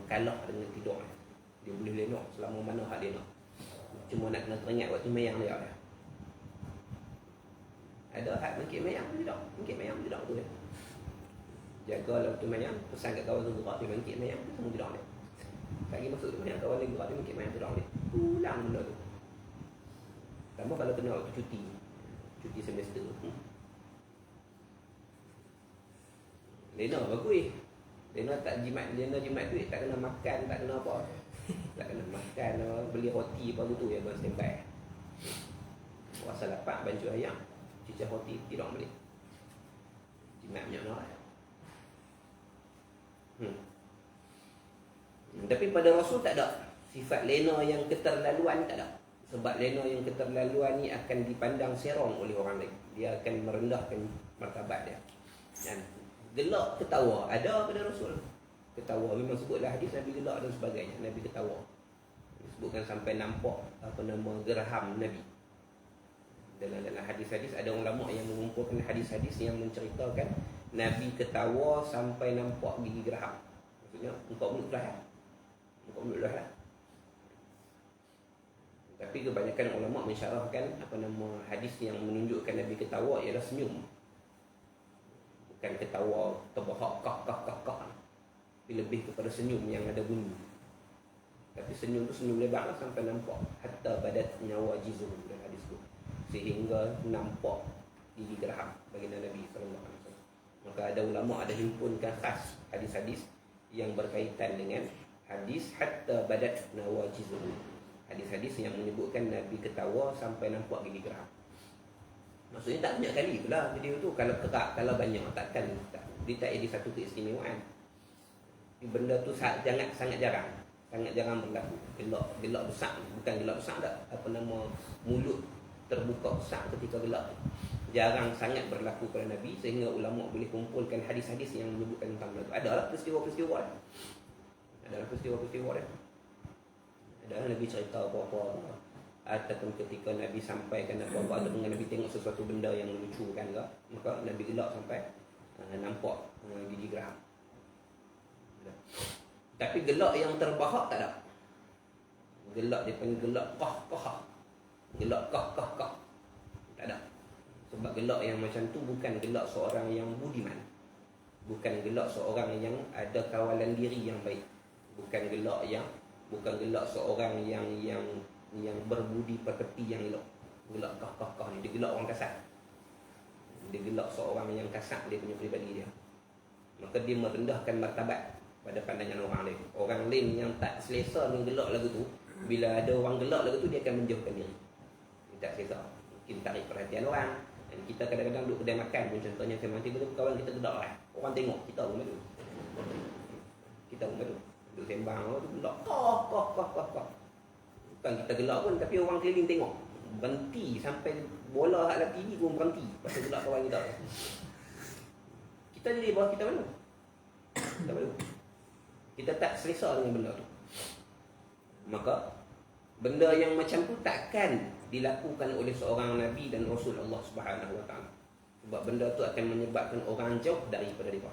kalah dengan tidur. Dia boleh lenok selama mana hak dia nak. Cuma nak kena teringat waktu mayang dia. Ada hak mungkin mayang tidak. Mungkin mayang tidak tu dia. Jagalah waktu mayang, pesan kat kawan tu gerak dia bangkit mayang tu semua tidak dia. Lagi masuk tu mayang kawan dia gerak dia bangkit mayang tidak dia. Ulang benda tu. Tambah kalau kena waktu cuti semester. Lena bagus. Lena jimat duit, tak kena makan, tak kena apa. Tak kena makan, beli roti apa tu ya buat standby. Puasa lapak bancu ayam, cicah roti tidur balik. Jimat banyak nak. Tapi pada Rasul tak ada sifat lena yang keterlaluan, tak ada. Sebab lena yang keterlaluan ni akan dipandang serong oleh orang lain. Dia akan merendahkan martabat dia. Dan gelak ketawa ada pada Rasul. Ketawa memang sebutlah hadis Nabi gelak dan sebagainya. Nabi ketawa. Disebutkan sampai nampak geraham Nabi. Dalam hadis-hadis ada ulama yang mengumpulkan hadis-hadis yang menceritakan Nabi ketawa sampai nampak gigi geraham. Maksudnya engkau mulut belah. Engkau mulut belah. Tapi kebanyakan ulama mensyarahkan hadis yang menunjukkan Nabi ketawa ialah senyum. Bukan ketawa terbahak kah. Tapi lebih kepada senyum yang ada bunyi. Tapi senyum tu senyum lebar lah sampai nampak hatta badat nyawa jizuh dalam hadis tu. Sehingga nampak gigi geraham baginda Nabi sallallahu alaihi wasallam. Maka ada ulama ada himpunkan khas hadis-hadis yang berkaitan dengan hadis hatta badat nawajizuh. Hadis-hadis yang menyebutkan Nabi ketawa sampai nampak gigi geraham. Maksudnya tak banyak kali pula video tu. Kalau kerak, kalau banyak takkan dia tak ada satu keistimewaan. Benda tu sangat jarang. Sangat jarang berlaku. Gelak besar, bukan gelak besar tak. Mulut terbuka besar ketika gelak. Jarang sangat berlaku pada Nabi sehingga ulama boleh kumpulkan hadis-hadis yang menyebutkan tentang benda tu. Adalah peristiwa-peristiwa dia. Adalah peristiwa-peristiwa dia. Adalah Nabi cerita apa-apa ataupun ketika Nabi sampaikan apa-apa ataupun Nabi tengok sesuatu benda yang melucukan ke, maka Nabi gelak sampai nampak gigi geraham. Tapi gelak yang terbahak tak ada. Gelak dia panggil gelak kah. Gelak kah. Tak ada. Sebab gelak yang macam tu bukan gelak seorang yang budiman. Bukan gelak seorang yang ada kawalan diri yang baik. Bukan gelak seorang yang berbudi pekerti yang elok. Gelak kah ni. Dia gelak orang kasar. Dia gelak seorang yang kasar dia punya peribadi dia. Maka dia merendahkan martabat pada pandangan orang lain. Orang lain yang tak selesa dengan gelak lagu tu, bila ada orang gelak lagu tu, dia akan menjauhkan diri. Dia tak selesa. Mungkin tarik perhatian orang. Dan kita kadang-kadang duduk kedai makan pun, contohnya saya mati betul kawan kita gelak lah. Orang tengok kita pun betul. Duduk sembang tu gelak kah. Bukan kita gelak pun, tapi orang keliling tengok. Berhenti sampai bola hak TV pun berhenti pasal gelak kawan kita. Kita jadi bawah kita mana? Tak malu. Kita tak selesa dengan benda tu. Maka benda yang macam tu takkan dilakukan oleh seorang Nabi dan Rasul Allah Subhanahu Wa Taala. Sebab benda tu akan menyebabkan orang jauh daripada mereka.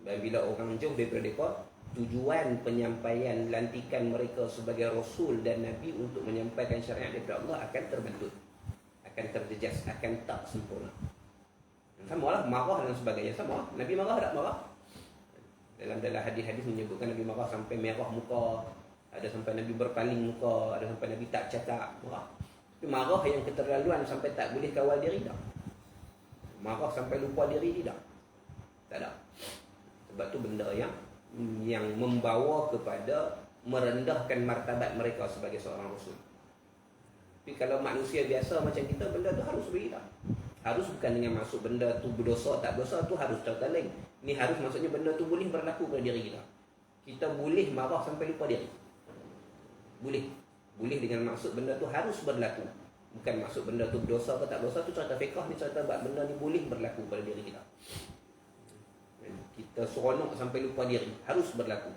Dan bila orang jauh daripada mereka, tujuan penyampaian lantikan mereka sebagai Rasul dan Nabi untuk menyampaikan syariat daripada Allah akan terbentut, akan terjejas, akan tak sempurna. Sama lah marah dan sebagainya. Sama. Nabi marah tak marah? Dalam hadis-hadis menyebutkan Nabi marah sampai merah muka, ada sampai Nabi berpaling muka, ada sampai Nabi tak cakap, marah. Tapi marah yang keterlaluan sampai tak boleh kawal diri tak. Marah sampai lupa diri tidak. Tak ada. Sebab tu benda yang membawa kepada merendahkan martabat mereka sebagai seorang Rasul. Tapi kalau manusia biasa macam kita, benda tu harus beri tak. Harus bukan dengan maksud benda tu berdosa tak berdosa, tu harus cerita lain. Ini harus maksudnya benda tu boleh berlaku pada diri kita. Kita boleh marah sampai lupa diri. Boleh dengan maksud benda tu harus berlaku. Bukan maksud benda tu berdosa atau tak berdosa, tu cerita fiqh ni, cerita benda ni boleh berlaku pada diri kita. Kita seronok sampai lupa diri, harus berlaku.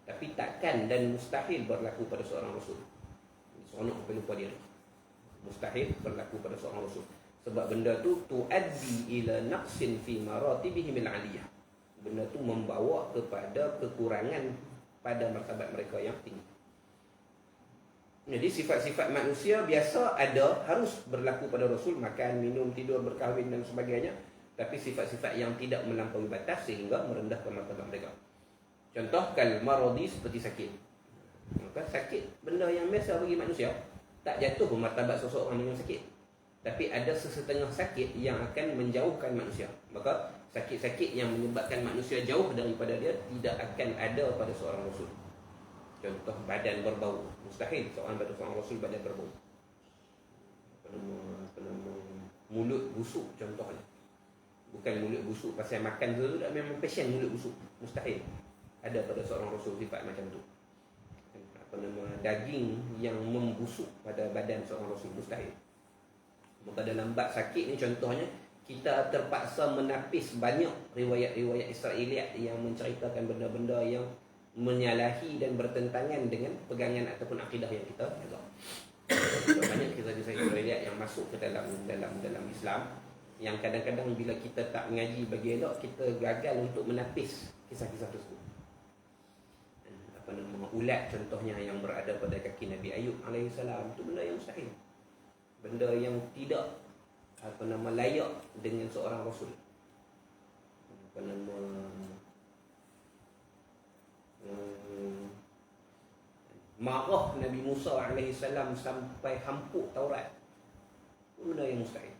Tapi takkan dan mustahil berlaku pada seorang Rasul. Seronok sampai lupa diri, mustahil berlaku pada seorang Rasul. Sebab benda tu tuaddi ila naqsin fi maratibihim al-aliyah. Benda tu membawa kepada kekurangan pada martabat mereka yang tinggi. Jadi sifat-sifat manusia biasa ada, harus berlaku pada Rasul, makan, minum, tidur, berkahwin dan sebagainya. Tapi sifat-sifat yang tidak melampaui batas sehingga merendahkan martabat mereka. Contoh kal-maradi, seperti sakit. Maka sakit benda yang biasa bagi manusia, tak jatuh martabat seseorang dengan sakit. Tapi ada sesetengah sakit yang akan menjauhkan manusia. Maka sakit-sakit yang menyebabkan manusia jauh daripada dia tidak akan ada pada seorang Rasul. Contoh badan berbau. Mustahil seorang Rasul badan berbau. Mulut busuk contohnya. Bukan mulut busuk pasal makan tu tak, memang passion mulut busuk. Mustahil. ada pada seorang Rasul sifat macam tu. Daging yang membusuk pada badan seorang Rasul, mustahil. Maka dalam bab sakit ni contohnya, kita terpaksa menapis banyak riwayat-riwayat Israeliat yang menceritakan benda-benda yang menyalahi dan bertentangan dengan pegangan ataupun akidah yang kita jaga. Banyak kisah-kisah Israeliat yang masuk ke dalam Islam, yang kadang-kadang bila kita tak mengaji bagi elok, kita gagal untuk menapis kisah-kisah tersebut. Ulat contohnya yang berada pada kaki Nabi Ayub alaihissalam, itu benda yang mustahil, benda yang tidak layak dengan seorang Rasul. Marah Nabi Musa alaihissalam sampai hampuk Taurat, itu benda yang mustahil.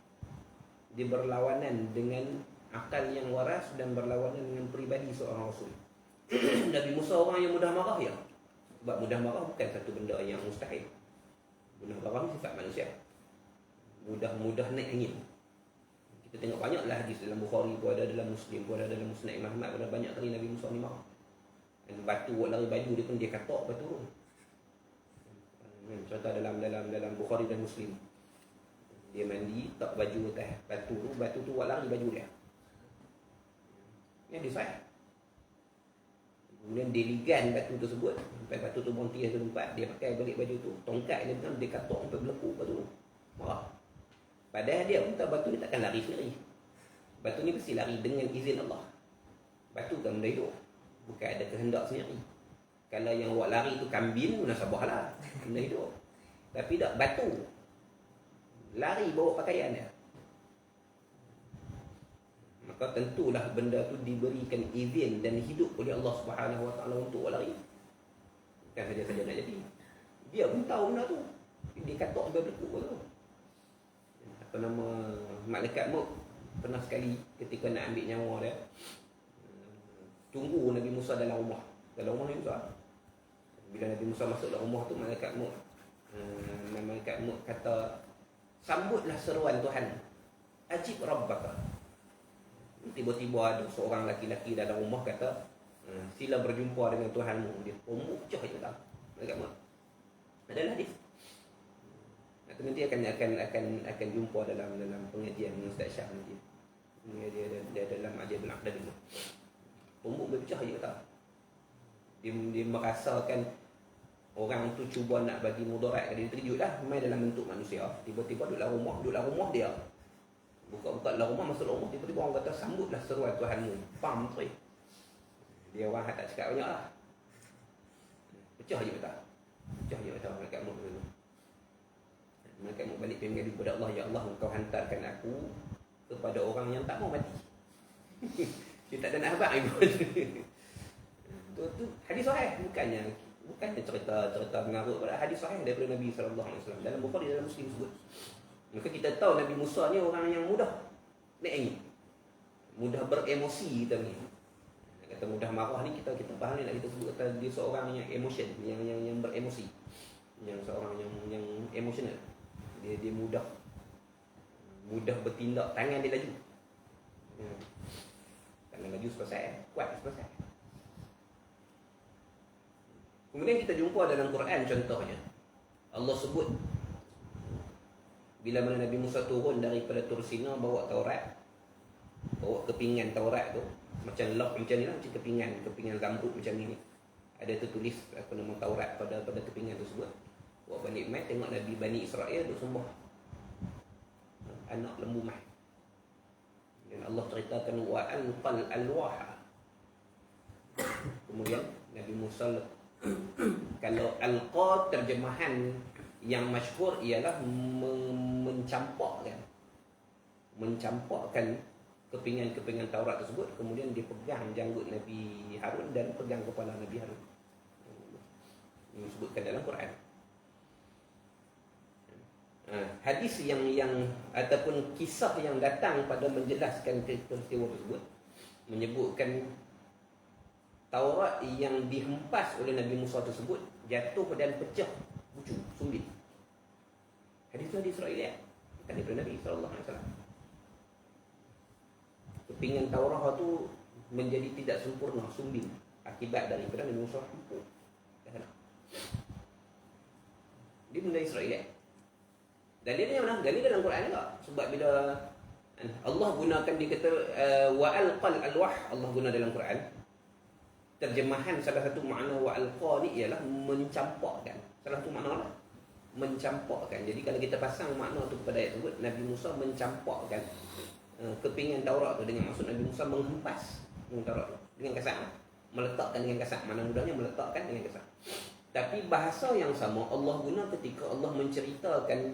Dia berlawanan dengan akal yang waras dan berlawanan dengan peribadi seorang Rasul. Nabi Musa orang yang mudah marah, ya. Sebab mudah marah bukan satu benda yang mustahil. Mudah marah ni sifat manusia. Mudah naik angin. Kita tengok banyaklah hadis dalam Bukhari pun ada, dalam Muslim pun ada, dalam Musnad Imam Ahmad pun ada, banyak kali Nabi Musa ni marah. Dan batu buat lari baju dia pun dia katok batu tu. Contoh dalam Bukhari dan Muslim. Dia mandi, tak baju atas batu tu buat lari baju dia. Yang dia sahih. Kemudian dia ligan batu tersebut sampai batu tu berhenti satu tempat. Dia pakai balik baju tu, tongkat dia pegang, dia katok sampai berlekuk batu tu. Marah. Padahal dia pun tahu batu ni takkan lari sendiri. Batu ni mesti lari dengan izin Allah. Batu kan benda hidup, bukan ada kehendak sendiri. Kalau yang buat lari tu kambing, munasabahlah, benda hidup. Tapi tak, batu lari bawa pakaian dia. Maka tentulah benda tu diberikan izin dan hidup oleh Allah Subhanahu Wa Taala untuk lari. Bukan saja-saja nak jadi. Dia pun tahu benda tu. Dia katok sampai berlekuk tu. Malaikat Maut pernah sekali ketika nak ambil nyawa dia, tunggu Nabi Musa dalam rumah. Dalam rumah Nabi Musa. Bila Nabi Musa masuk dalam rumah tu, Malaikat Maut kata, sambutlah seruan Tuhan. Ajib Rabbaka. Tiba-tiba ada seorang laki-laki dalam rumah kata, sila berjumpa dengan Tuhanmu. Dia pecah je tak. Malaikat Maut. Adalah hadis. Nanti akan jumpa dalam pengajian Ustaz Syah nanti. Dia dalam Ajib Al-Aqdad ni. Pembuk berpecah je tak. Dia merasakan orang tu cuba nak bagi mudarat. Dia terkejut lah, main dalam bentuk manusia. Tiba-tiba duduk dalam rumah dia. Buka-buka dalam rumah, masuk dalam rumah, tiba-tiba orang kata, sambutlah seruan Tuhanmu. Pam tu. Dia orang tak cakap banyak lah. Pecah je tak. Malaikat Maut tu. Malaikat Maut balik pergi mengadu kepada Allah, ya Allah, engkau hantarkan aku kepada orang yang tak mau mati. Dia tak ada nak habaq ibu. Tu hadis sahih, bukannya cerita mengarut, pada hadis sahih daripada Nabi sallallahu alaihi wasallam dalam Bukhari, dalam Muslim sebut. Maka kita tahu Nabi Musa ni orang yang mudah naik angin, mudah beremosi kita ni. Kata mudah marah ni kita faham ni, nak kita sebut kata dia seorang yang emotion, yang beremosi, yang seorang yang emosional. Dia mudah bertindak, tangan dia laju. Tangan laju selesai, kuat selesai. Kemudian kita jumpa dalam Quran contohnya, Allah sebut bila mana Nabi Musa turun daripada Tur Sina bawa Taurat, bawa kepingan Taurat tu, macam lock macam ni lah, macam kepingan zamrud macam ni. Ada tertulis Taurat pada kepingan tersebut. Buat Bani Umayyah tengok Nabi Bani Israel duk sembah anak lembu mah. Dan Allah ceritakan wa alqal alwaha. Kemudian Nabi Musa, kalau alqa terjemahan yang masyhur ialah mencampakkan kepingan Taurat tersebut, kemudian dia pegang janggut Nabi Harun dan pegang kepala Nabi Harun. Ini disebutkan dalam Quran. Hadis yang ataupun kisah yang datang pada menjelaskan peristiwa tersebut menyebutkan Taurat yang dihempas oleh Nabi Musa tersebut jatuh dan pecah bucu, sumbit. Hadis itu hadis Israeliat, bukan daripada Nabi sallallahu alaihi wasallam. Kepingan Taurat tu menjadi tidak sempurna, sumbit. Akibat daripada Nabi Musa hampuk. Dia benda Israel. Dalilnya mana? Dalil dalam Quran juga. Sebab bila Allah gunakan, dia kata wa alqal alwah, Allah guna dalam Quran. Terjemahan salah satu makna wa alqa ni ialah mencampakkan. Salah satu makna lah, mencampakkan. Jadi kalau kita pasang makna tu kepada ayat tersebut, Nabi Musa mencampakkan kepingan Taurat tu, dengan maksud Nabi Musa menghempas Taurat tu dengan kasar, meletakkan dengan kasar. Mana mudahnya meletakkan dengan kasar. Tapi bahasa yang sama Allah guna ketika Allah menceritakan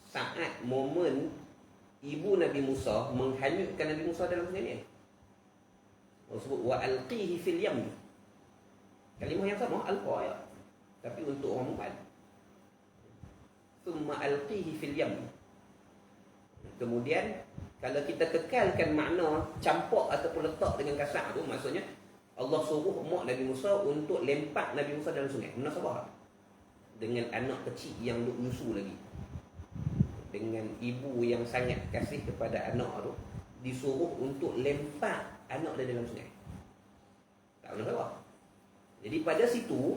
saat momen ibu Nabi Musa menghanyutkan Nabi Musa dalam sungai ni. Allah sebut wa alqihi fil yam. Kalimah yang sama, alqa ya, tapi untuk orang mufrad. Thumma alqihi fil yam. Kemudian kalau kita kekalkan makna campak ataupun letak dengan kasar tu, maksudnya Allah suruh mak Nabi Musa untuk lempak Nabi Musa dalam sungai. Munasabah dengan anak kecil yang lusu lagi, dengan ibu yang sangat kasih kepada anak tu, disuruh untuk lempak anak dia dalam sungai. Tak munasabah. Jadi pada situ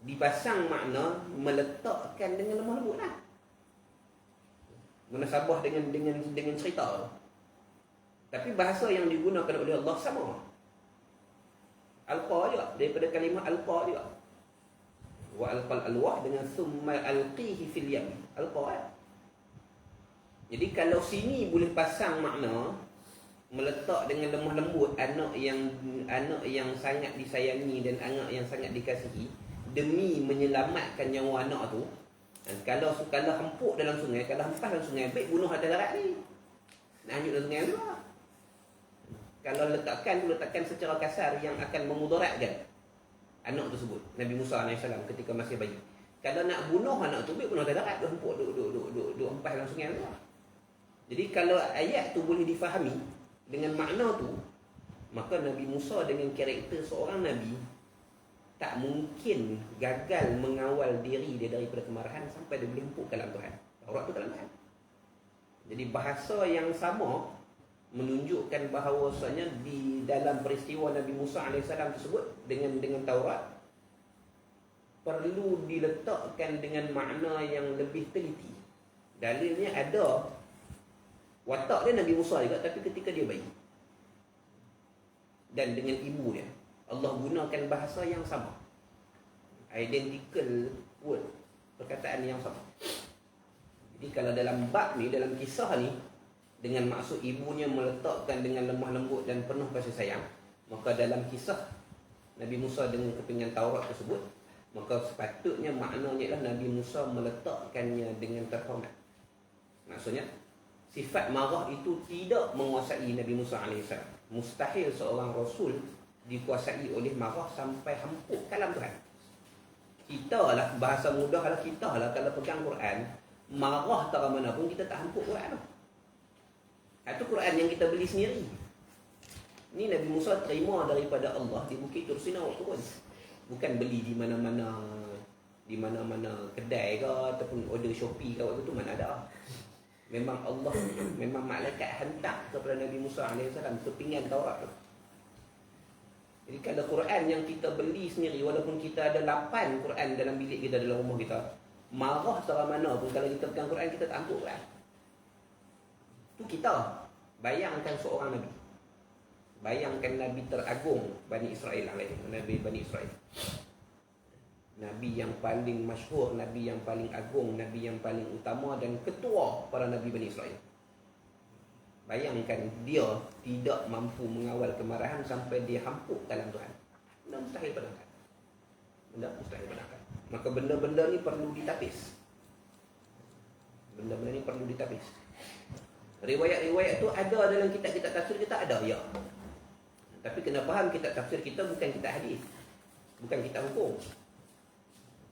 dipasang makna meletakkan dengan lemah lembut lah. Munasabah dengan cerita tu. Tapi bahasa yang digunakan oleh Allah sama. Alqa juga, daripada kalimah alqa juga. Wa alqal alwah dengan summa alqihi fil yam. Alqa ya. Jadi kalau sini boleh pasang makna meletak dengan lemah lembut anak yang sangat disayangi dan anak yang sangat dikasihi demi menyelamatkan nyawa anak tu. Dan kalau hempuk dalam sungai, kalau hempas dalam sungai, baik bunuh atas darat ni. Nak hanyut dalam sungai juga. Kalau letakkan secara kasar yang akan memudaratkan anak tersebut, Nabi Musa AS ketika masih bayi. Kalau nak bunuh anak tu, baik bunuh atas darat, hempuk duk hempas dalam sungai juga. Jadi kalau ayat tu boleh difahami dengan makna tu, maka Nabi Musa dengan karakter seorang Nabi tak mungkin gagal mengawal diri dia daripada kemarahan sampai dia boleh hempuk kalam Tuhan. Taurat tu kalam Tuhan. Jadi bahasa yang sama menunjukkan bahawasanya di dalam peristiwa Nabi Musa AS tersebut dengan Taurat perlu diletakkan dengan makna yang lebih teliti. Dalilnya ada watak dia Nabi Musa juga, tapi ketika dia bayi dan dengan ibu dia, Allah gunakan bahasa yang sama, identical word, perkataan yang sama. Jadi kalau dalam bab ni, dalam kisah ni, dengan maksud ibunya meletakkan dengan lemah lembut dan penuh kasih sayang, maka dalam kisah Nabi Musa dengan kepingan Taurat tersebut, maka sepatutnya maknanya ialah Nabi Musa meletakkannya dengan terhormat. Maksudnya sifat marah itu tidak menguasai Nabi Musa AS. Mustahil seorang Rasul dikuasai oleh marah sampai hempuk kalam Tuhan. Kita lah, bahasa mudah lah, kita lah kalau pegang Quran, marah tak mana pun kita tak hempuk Quran. Itu Quran yang kita beli sendiri. Ini Nabi Musa terima daripada Allah di Bukit Tursina waktu pun. Bukan beli di mana-mana kedai ke ataupun order Shopee ke waktu tu, mana ada. Memang Allah, memang malaikat hantar kepada Nabi Musa AS kepingan Taurat tu. Jadi kalau Quran yang kita beli sendiri, walaupun kita ada 8 Quran dalam bilik kita, dalam rumah kita, marah secara mana pun kalau kita pegang Quran, kita tak ampuk Quran. Itu kita. Bayangkan seorang Nabi. Bayangkan Nabi teragung Bani Israel, Nabi Bani Israel. Nabi yang paling masyhur, Nabi yang paling agung, Nabi yang paling utama dan ketua para Nabi Bani Israel. Bayangkan dia tidak mampu mengawal kemarahan sampai dia hampuk dalam Tuhan. Benda mustahil benarkan. Benda mustahil benarkan. Maka benda-benda ni perlu ditapis. Benda-benda ni perlu ditapis. Riwayat-riwayat tu ada dalam kitab-kitab tafsir kita, ada, ya. Tapi kena faham kitab tafsir kita bukan kitab hadis. Bukan kitab hukum.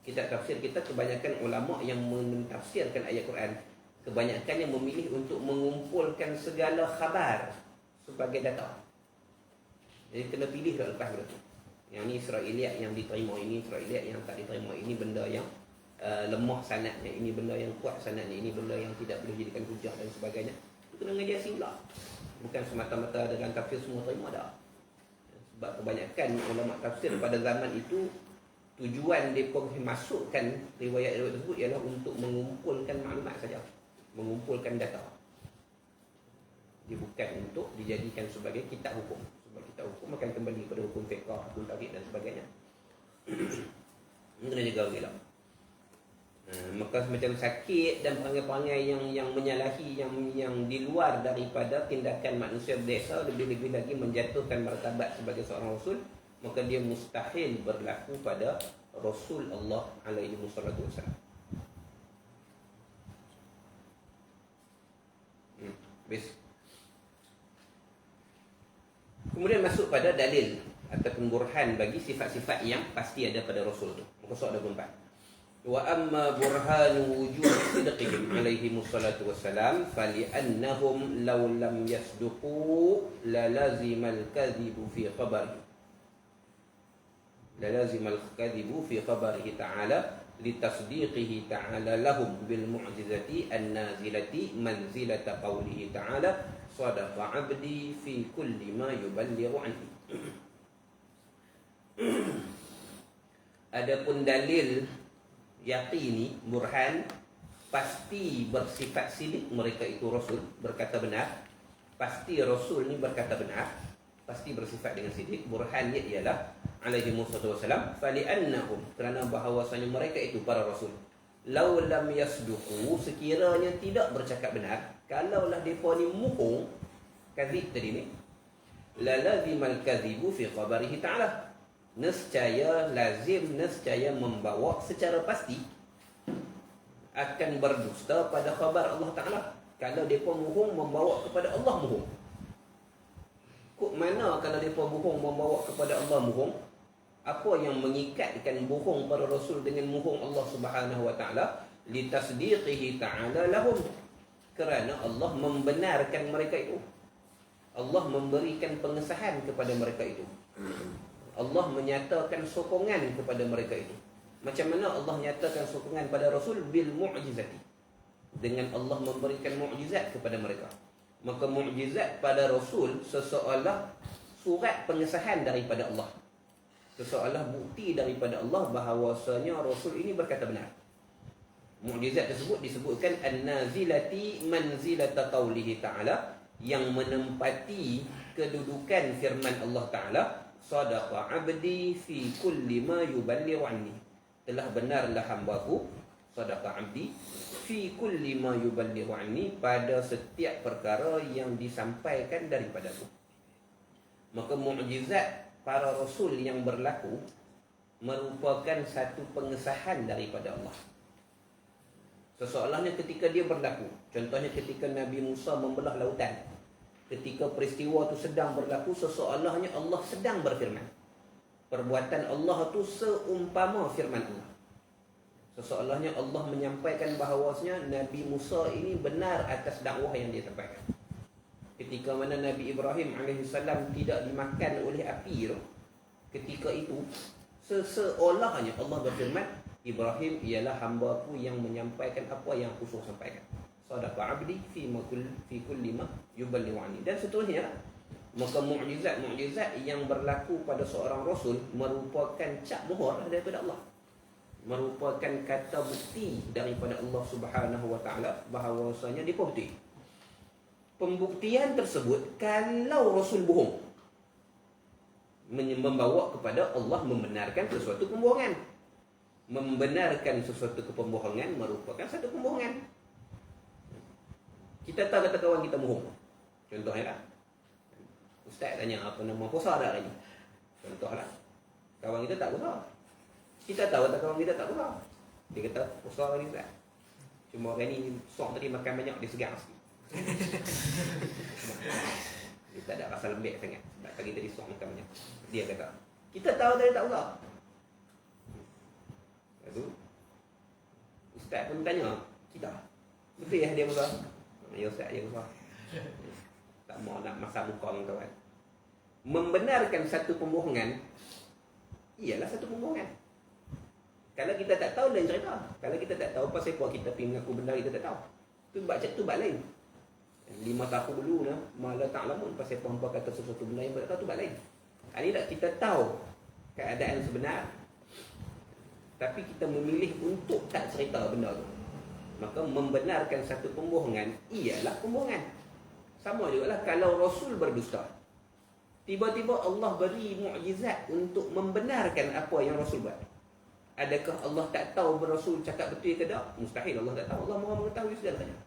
Kitab tafsir kita kebanyakan ulama yang mentafsirkan ayat Quran, kebanyakan yang memilih untuk mengumpulkan segala khabar sebagai data. Jadi kena pilih dah lepas berarti. Yang ni Israiliyat yang diterima, ini Israiliyat yang tak diterima, ini benda yang lemah sanadnya, ini benda yang kuat sanadnya, ini benda yang tidak boleh jadikan hujah dan sebagainya. Itu kena ngaji asing pula. Bukan semata-mata dengan tafsir semua terima dah. Sebab kebanyakan ulama tafsir pada zaman itu, tujuan mereka masukkan riwayat-riwayat tersebut ialah untuk mengumpulkan maklumat saja, mengumpulkan data. Dia bukan untuk dijadikan sebagai kitab hukum. Sebab kitab hukum akan kembali pada hukum fiqh, hukum tauhid dan sebagainya. Kena jaga orang elok. Maka macam sakit dan perangai-perangai yang menyalahi, yang di luar daripada tindakan manusia biasa, lebih-lebih lagi menjatuhkan martabat sebagai seorang rasul, maka dia mustahil berlaku pada Rasul Allah alaihi wassalatu wassalam. Kemudian masuk pada dalil ataupun burhan bagi sifat-sifat yang pasti ada pada Rasul itu. Muka surat 24. Wa amma burhanu wujud sidqihim alaihi wassalatu wassalam fali'annahum law lam yasduqu lalazimal kadhibu fi khabarihi. Lalazimal kadhibu fi khabarihi ta'ala litasdiqihi ta'ala lahum bil mu'jizati an-nazilati manzilata qawlihi ta'ala sadaqa 'abdi fi kulli ma yuballighu anhu. Adapun dalil yaqini, burhan, pasti bersifat sidik mereka itu Rasul, berkata benar. Pasti Rasul ni berkata benar, pasti bersifat dengan sidik. Burhannya ialah alaihi wassalam fali'annahum, kerana bahawasanya mereka itu para Rasul, law lam yasduqu, sekiranya tidak bercakap benar, kalaulah mereka ni muhung, kadhib tadi ni, lalazimal kadhibu fi khabarihi ta'ala, nescaya lazim, nescaya membawa secara pasti akan berdusta pada khabar Allah Ta'ala. Kalau mereka bohong, membawa kepada Allah bohong. Kok mana kalau mereka bohong, membawa kepada Allah bohong? Apa yang mengikatkan bohong para Rasul dengan bohong Allah Subhanahu Wa Ta'ala? Litasdiqihi ta'ala lahum, kerana Allah membenarkan mereka itu. Allah memberikan pengesahan kepada mereka itu. Allah menyatakan sokongan kepada mereka itu. Macam mana Allah nyatakan sokongan pada Rasul? Bil mu'jizati, dengan Allah memberikan mu'jizat kepada mereka. Maka mu'jizat pada Rasul seseolah surat pengesahan daripada Allah, seseolah bukti daripada Allah bahawasanya Rasul ini berkata benar. Mu'jizat tersebut disebutkan an-nazilati manzilata qawlihi ta'ala, yang menempati kedudukan firman Allah Ta'ala, sadaqa 'abdi fi kulli ma yuballighu anni, telah benarlah hamba-Ku, sadaqa 'abdi fi kulli ma yuballighu anni, pada setiap perkara yang disampaikan daripada-Ku. Maka mukjizat para rasul yang berlaku merupakan satu pengesahan daripada Allah. Seseolahnya ketika dia berlaku, contohnya ketika Nabi Musa membelah lautan, ketika peristiwa itu sedang berlaku, seseolahnya Allah sedang berfirman. Perbuatan Allah itu seumpama firman Allah. Seseolahnya Allah menyampaikan bahawasanya Nabi Musa ini benar atas dakwah yang dia sampaikan. Ketika mana Nabi Ibrahim AS tidak dimakan oleh api itu, ketika itu seseolahnya Allah berfirman, Ibrahim ialah hamba-Ku yang menyampaikan apa yang Aku suruh sampaikan. Sadaqa 'abdi fi kulli ma yuballighu anni, dan seterusnya. Maka mukjizat-mukjizat yang berlaku pada seorang rasul merupakan cap mohor daripada Allah, merupakan kata bukti daripada Allah Subhanahu Wa Taala bahawasanya dia bukti. Pembuktian tersebut kalau rasul bohong membawa kepada Allah membenarkan sesuatu pembohongan. Membenarkan sesuatu kepembohongan merupakan satu pembohongan. Kita tahu kata kawan kita bohong. Contohnya lah, ustaz tanya apa nama puasa dah hari ni. Contohlah, kawan kita tak puasa. Kita tahu kata kawan kita tak puasa. Dia kata puasa hari ni ustaz. Cuma hari ni sok tadi makan banyak, dia segar sikit. Dia tak ada rasa lembek sangat sebab pagi tadi sok makan banyak. Dia kata, kita tahu tadi tak puasa. Lepas tu ustaz pun tanya kita, betul ya dia puasa? Ya ustaz, ya puasa. Tak mau nak masak muka dengan kawan. Membenarkan satu pembohongan ialah satu pembohongan. Kalau kita tak tahu lain cerita. Kalau kita tak tahu pasal apa kita pergi mengaku benar, kita tak tahu, tu bab lain. 5 tahun dulu malah tak lama pasal apa kata sesuatu benda yang tak tahu, tu bab lain. Ini tak kita tahu keadaan sebenar, tapi kita memilih untuk tak cerita benda tu. Maka membenarkan satu pembohongan ialah pembohongan. Sama juga lah kalau Rasul berdusta. Tiba-tiba Allah beri mukjizat untuk membenarkan apa yang Rasul buat. Adakah Allah tak tahu Rasul cakap betul ke tak? Mustahil Allah tak tahu. Allah Maha mengetahui segalanya.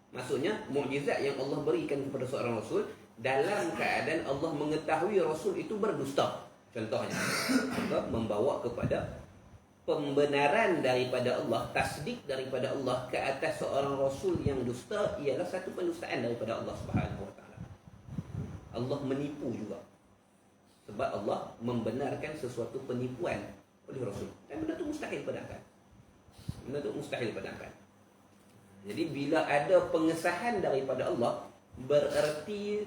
Maksudnya mukjizat yang Allah berikan kepada seorang Rasul dalam keadaan Allah mengetahui Rasul itu berdusta. Contohnya, maka membawa kepada pembenaran daripada Allah, tasdik daripada Allah ke atas seorang Rasul yang dusta ialah satu pendustaan daripada Allah Subhanahu Wa Taala. Allah menipu juga. Sebab Allah membenarkan sesuatu penipuan oleh Rasul. Dan benda itu mustahil padamkan. Benda itu mustahil padamkan. Jadi bila ada pengesahan daripada Allah, bererti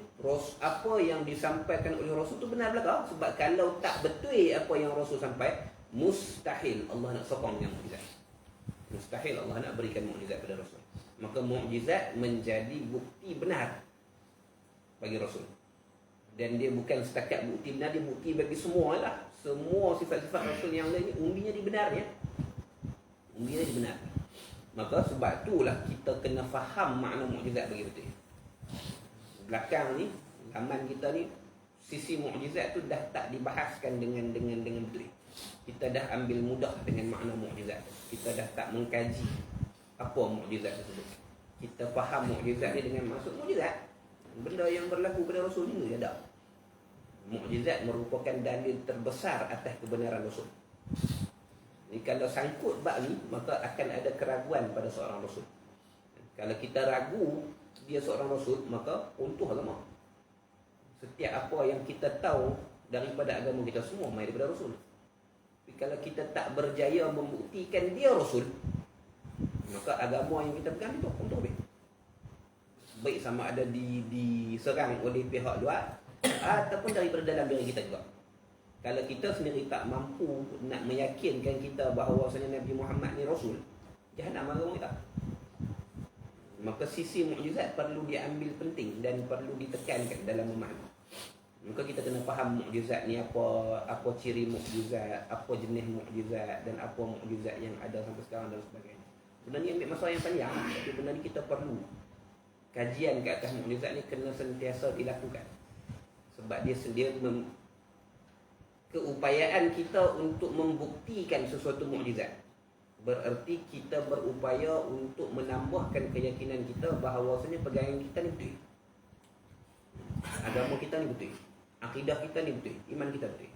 apa yang disampaikan oleh Rasul itu benar belaka. Sebab kalau tak betul apa yang Rasul sampai, mustahil Allah nak sokong dengan mukjizat. Mustahil Allah nak berikan mukjizat pada Rasul. Maka mukjizat menjadi bukti benar bagi Rasul. Dan dia bukan setakat bukti benar, dia bukti bagi semua lah. Semua sifat-sifat Rasul yang lain ni umbinya dibenarnya. Umbinya dibenar. Maka sebab itulah kita kena faham makna mukjizat bagi betul. Belakang ni, zaman kita ni, sisi mukjizat tu dah tak dibahaskan dengan betul. Kita dah ambil mudah dengan makna mukjizat. Kita dah tak mengkaji apa mukjizat tersebut. Kita faham mukjizat ni dengan maksud mukjizat, benda yang berlaku pada Rasul ni ada. Mukjizat merupakan dalil terbesar atas kebenaran Rasul. Jadi kalau sangkut bab ni, maka akan ada keraguan pada seorang Rasul. Kalau kita ragu dia seorang Rasul, maka runtuh agama. Setiap apa yang kita tahu daripada agama kita semua mai daripada Rasul. Tapi kalau kita tak berjaya membuktikan dia Rasul, maka agama yang kita pegang itu runtuh habis. Baik sama ada diserang oleh pihak luar ataupun daripada dalam diri kita juga. Kalau kita sendiri tak mampu nak meyakinkan kita bahawa Nabi Muhammad ni Rasul, jahanam agama kita. Maka sisi mukjizat perlu diambil penting dan perlu ditekankan dalam memahami. Maka kita kena faham mukjizat ni apa ciri mukjizat, apa jenis mukjizat dan apa mukjizat yang ada sampai sekarang dan sebagainya. Benda ni ambil masa yang panjang, tapi benda ni kita perlu kajian ke atas mukjizat ni kena sentiasa dilakukan. Sebab dia keupayaan kita untuk membuktikan sesuatu mukjizat bererti kita berupaya untuk menambahkan keyakinan kita bahawasanya pegangan kita ni betul, agama kita ni betul, akidah kita ni betul, iman kita betul.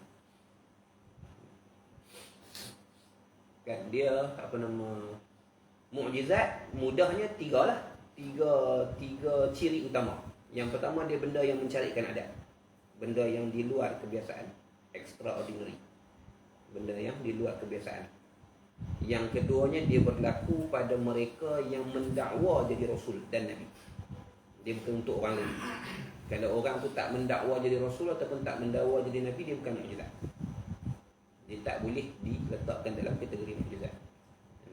Kan dia mukjizat mudahnya tiga ciri utama. Yang pertama, dia benda yang mencarikan adat, benda yang di luar kebiasaan, extraordinary, benda yang di luar kebiasaan. Yang keduanya, dia berlaku pada mereka yang mendakwa jadi Rasul dan Nabi. Dia bukan untuk orang lain. Kalau orang tu tak mendakwa jadi Rasul ataupun tak mendakwa jadi Nabi, dia bukan mukjizat. Dia tak boleh diletakkan dalam kategori mukjizat.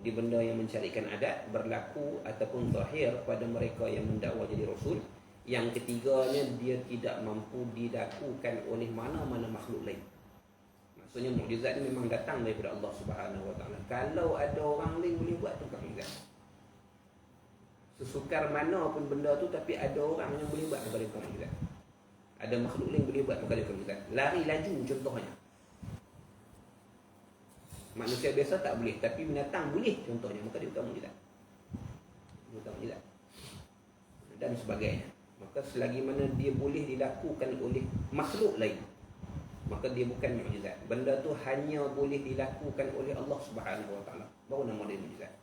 Dia benda yang mencarikan adat, berlaku ataupun zahir pada mereka yang mendakwa jadi Rasul. Yang ketiganya, dia tidak mampu dilakukan oleh mana-mana makhluk lain. Maksudnya mukjizat ni memang datang daripada Allah Subhanahu Wa Taala. Kalau ada orang lain boleh buat tu bukan mukjizat. Sesukar mana pun benda tu, tapi ada orang yang boleh buat, maka dia bukan mukjizat. Ada makhluk lain boleh buat, maka dia bukan mukjizat. Lari laju contohnya, manusia biasa tak boleh, tapi binatang boleh contohnya, maka dia bukan mukjizat. Bukan mukjizat. Dan sebagainya. Maka selagi mana dia boleh dilakukan oleh makhluk lain, maka dia bukan mukjizat. Benda tu hanya boleh dilakukan oleh Allah Subhanahu Wa Taala, baru nama dia mukjizat.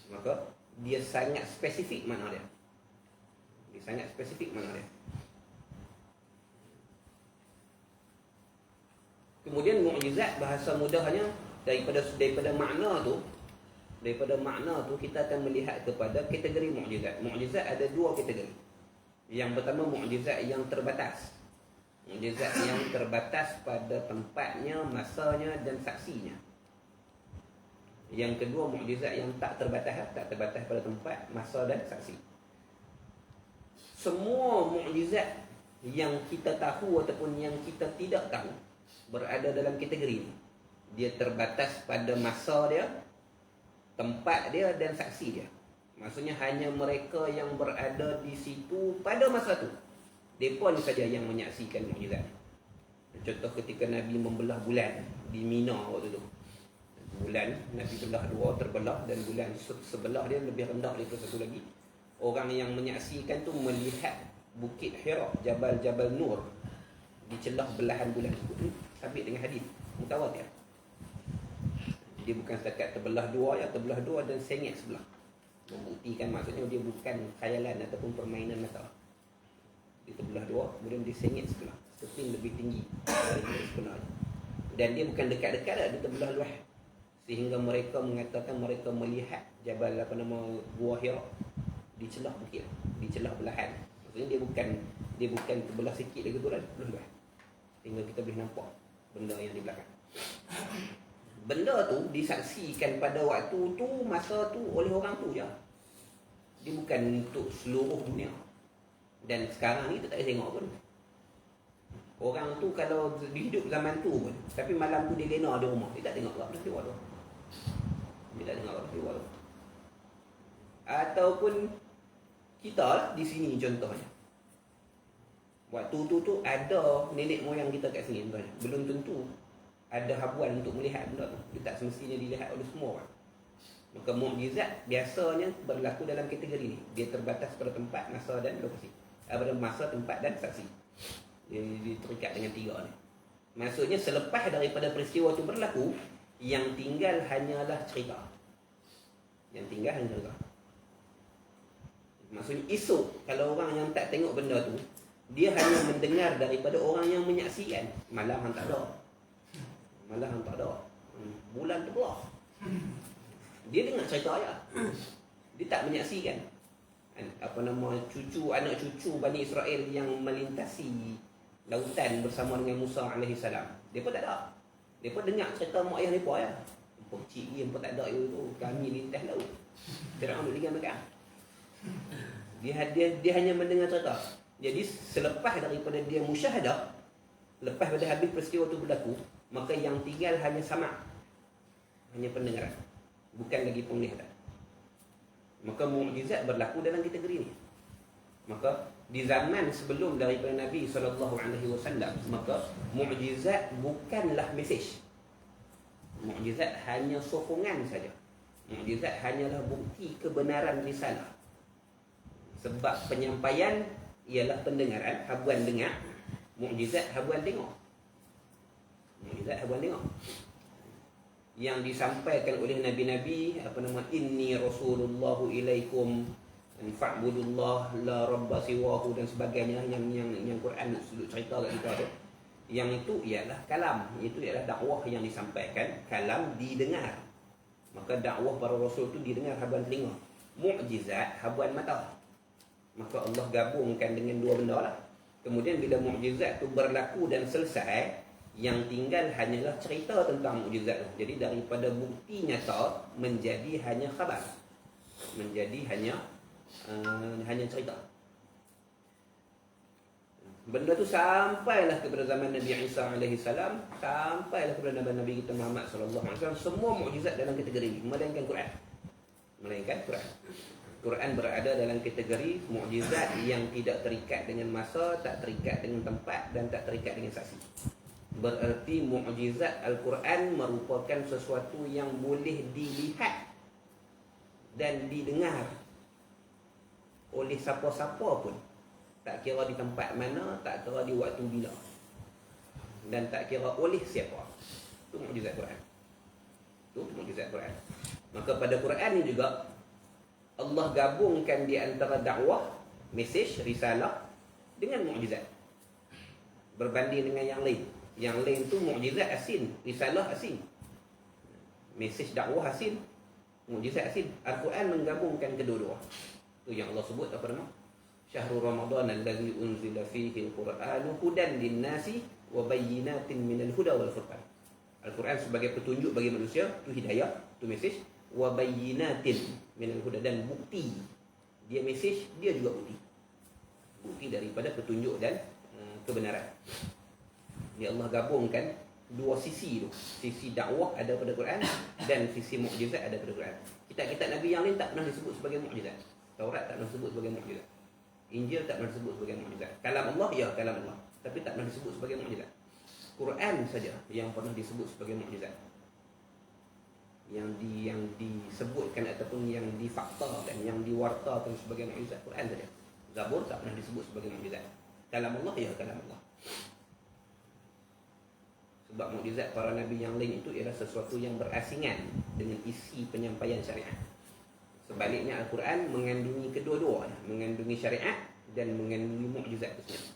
Maka dia sangat spesifik makna dia. Dia sangat spesifik makna dia. Kemudian mukjizat, bahasa mudahnya daripada makna tu kita akan melihat kepada kategori mukjizat. Mukjizat ada dua kategori. Yang pertama, mukjizat yang terbatas. Mukjizat yang terbatas pada tempatnya, masanya dan saksinya. Yang kedua, mukjizat yang tak terbatas pada tempat, masa dan saksi. Semua mukjizat yang kita tahu ataupun yang kita tidak tahu berada dalam kategori ini. Dia terbatas pada masa dia, tempat dia dan saksi dia. Maksudnya hanya mereka yang berada di situ pada masa tu, mereka saja yang menyaksikan mukjizat. Contoh ketika Nabi membelah bulan di Mina waktu tu. Bulan Nabi belah dua, terbelah, dan bulan sebelah dia lebih rendah daripada satu lagi. Orang yang menyaksikan tu melihat Bukit Hira, Jabal Nur di celah belahan bulan itu. Sabit dengan hadis mutawatir. Dia bukan setakat terbelah dua dan sengit sebelah. Membuktikan maksudnya dia bukan khayalan ataupun permainan mata. Dia terbelah dua, kemudian dia sengit sebelah. Seperti lebih tinggi dari sebenarnya. Dan dia bukan dekat-dekat dah, dia terbelah luas. Sehingga mereka mengatakan mereka melihat Jabal Gua Hira di celah bukit, di celah belahan. Maksudnya dia bukan terbelah sikit lagi tu dah, luas. Sehingga kita boleh nampak benda yang di belakang. Benda tu disaksikan pada waktu tu, masa tu oleh orang tu je. Dia bukan untuk seluruh dunia. Dan sekarang ni kita tak boleh tengok pun. Orang tu kalau hidup zaman tu pun, tapi malam tu dia lena di rumah, dia tak tengok apa dia buat tu. Dia tak tengok apa dia buat tu. Ataupun kita lah di sini contohnya. Waktu tu ada nenek moyang kita kat sini contohnya. Belum tentu ada habuan untuk melihat benda tu. Dia tak semestinya dilihat oleh semua orang. Maka mukjizat biasanya berlaku dalam kategori ni. Dia terbatas pada tempat, masa dan lokasi. Pada masa, tempat dan saksi. Dia terikat dengan tiga ni. Maksudnya selepas daripada peristiwa itu berlaku, yang tinggal hanyalah cerita. Yang tinggal hanya cerita. Maksudnya esok, kalau orang yang tak tengok benda tu, dia hanya mendengar daripada orang yang menyaksikan. Malam hang tak ada. Malah hang tak ada. Bulan terbelah. Dia dengar cerita aja. Dia tak menyaksikan. Anak cucu Bani Israel yang melintasi lautan bersama dengan Musa AS. Dia pun tak ada. Dia pun dengar cerita mak ayah mereka ya. Mereka kecil dia pun tak ada itu. Kami lintas laut. Tidak ambil dengan mereka. Dia hanya mendengar cerita. Jadi selepas daripada dia musyahadah, lepas pada habis peristiwa itu berlaku, maka yang tinggal hanya sama, hanya pendengaran, bukan lagi penglihatan. Maka mukjizat berlaku dalam kategori ini. Maka di zaman sebelum daripada Nabi SAW, maka mukjizat bukanlah mesej. Mukjizat hanya sokongan saja. Mukjizat hanyalah bukti kebenaran risalah. Sebab penyampaian ialah pendengaran, habuan dengar. Mukjizat habuan tengok. Mukjizat habuan tengok. Yang disampaikan oleh nabi-nabi, inni rasulullahu ilaikum fa'budullah la rabba siwahu dan sebagainya, yang Quran sudut cerita kat kita tu. Yang itu ialah kalam, itu ialah dakwah yang disampaikan, kalam didengar. Maka dakwah para rasul tu didengar habuan telinga. Mukjizat habuan mata. Maka Allah gabungkan dengan dua benda lah. Kemudian bila mukjizat tu berlaku dan selesai, yang tinggal hanyalah cerita tentang mukjizat tu. Jadi daripada bukti nyata menjadi hanya khabar, menjadi hanya cerita. Benda tu sampailah kepada zaman Nabi Isa AS, sampailah kepada Nabi kita Muhammad SAW. Semua mukjizat dalam kategori ini, melainkan Quran. Melainkan Quran. Quran berada dalam kategori mukjizat yang tidak terikat dengan masa, tak terikat dengan tempat dan tak terikat dengan saksi. Bererti mukjizat Al-Quran merupakan sesuatu yang boleh dilihat dan didengar oleh siapa-siapa pun. Tak kira di tempat mana, tak kira di waktu bila, dan tak kira oleh siapa. Itu mukjizat Quran. Itu mukjizat Quran. Maka pada Quran ni juga Allah gabungkan di antara dakwah, mesej, risalah dengan mukjizat. Berbanding dengan yang lain. Yang lain tu mukjizat asin, risalah asin. Mesej dakwah asin, mukjizat asin. Al-Quran menggabungkan kedua-dua. Itu yang Allah sebut apa nama? Syahrul Ramadan allazi unzila fihi al-Qur'anu hudan lin-nasi wa bayyinatin minal huda wal furqan. Al-Quran sebagai petunjuk bagi manusia, itu hidayah, itu mesej. Wa bayyinatin minal huda, dan bukti. Dia mesej, dia juga bukti. Bukti daripada petunjuk dan kebenaran. Dia Allah gabungkan dua sisi tu. Sisi dakwah ada pada Quran dan sisi mukjizat ada pada Quran. Kitab-kitab Nabi yang lain tak pernah disebut sebagai mukjizat. Taurat tak pernah disebut sebagai mukjizat. Injil tak pernah disebut sebagai mukjizat. Kalam Allah, ya kalam Allah, tapi tak pernah disebut sebagai mukjizat. Quran saja yang pernah disebut sebagai mukjizat. Yang disebutkan ataupun yang difaktakan, yang diwartakan sebagai mukjizat, Quran saja. Zabur tak pernah disebut sebagai mukjizat. Kalam Allah, ya kalam Allah. Sebab mukjizat para nabi yang lain itu ialah sesuatu yang berasingan dengan isi penyampaian syariat. Sebaliknya Al-Quran mengandungi kedua-duanya, mengandungi syariat dan mengandungi mukjizat tersebut.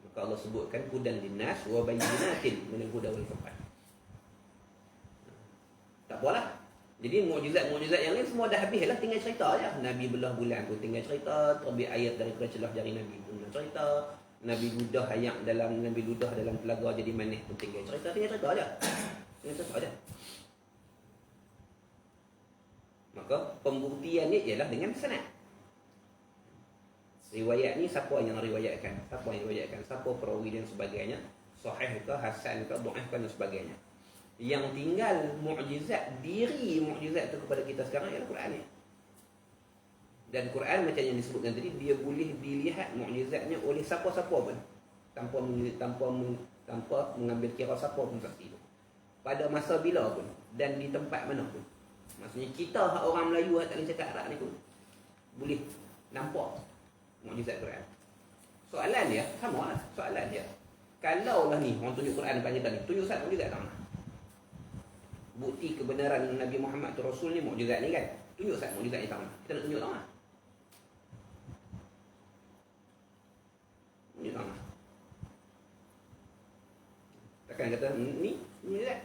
Maka Allah sebutkan hudan linnas wa bayyinatin minal huda wal furqan. Tak apalah. Jadi mukjizat-mukjizat yang lain semua dah habis lah, tinggal cerita aja. Nabi belah bulan pun tinggal cerita, terbit ayat daripada celah jari Nabi pun cerita. Nabi ludah dalam telaga jadi manis pun tinggal cerita aja. Tinggal cerita aja. Maka pembuktiannya ialah dengan sanad. Riwayat ni siapa yang riwayatkan? Siapa perawi dan sebagainya? Sahih ke, hasan ke, dhaif ke dan sebagainya. Yang tinggal mukjizat, diri mukjizat tu kepada kita sekarang ialah Quran ni. Dan Quran macam yang disebutkan tadi, dia boleh dilihat mukjizatnya oleh siapa-siapa pun, tanpa mengambil kira siapa pun saksi tu. Pada masa bila pun dan di tempat mana pun. Maksudnya kita orang Melayu tak boleh cakap Arab ni pun boleh nampak mukjizat Quran. Soalan dia sama lah. Soalan dia, kalaulah ni orang tunjuk Quran depan kita ni, tunjuk satu mukjizat tak mana? Bukti kebenaran Nabi Muhammad tu Rasul ni, mukjizat ni kan. Tunjuk satu mukjizat ni tak mana? Kita nak tunjuk tak mana? Tunjuk tak mana? Takkan kata ni mukjizat.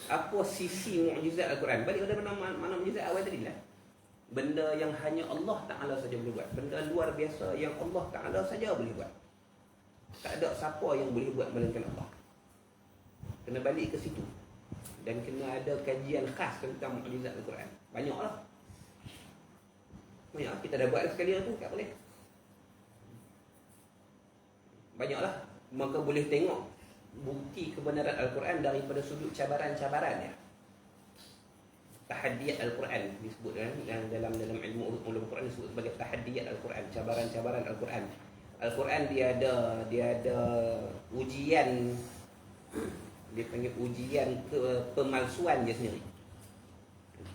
Apa sisi mukjizat Al-Quran? Balik pada mana mukjizat awal tadi lah. Benda yang hanya Allah Ta'ala saja boleh buat. Benda luar biasa yang Allah Ta'ala saja boleh buat. Tak ada siapa yang boleh buat melainkan Allah. Kena balik ke situ. Dan kena ada kajian khas tentang mukjizat Al-Quran. Banyaklah. Banyak. Kita dah buat sekali tu, tak boleh. Banyaklah. Maka boleh tengok bukti kebenaran Al-Quran daripada sudut cabaran-cabarannya. Tahadiyat Al-Quran disebut dalam ilmu ulum Quran disebut sebagai tahadiyat Al-Quran, cabaran-cabaran Al-Quran. Al-Quran dia ada ujian, dia panggil ujian pemalsuan dia sendiri.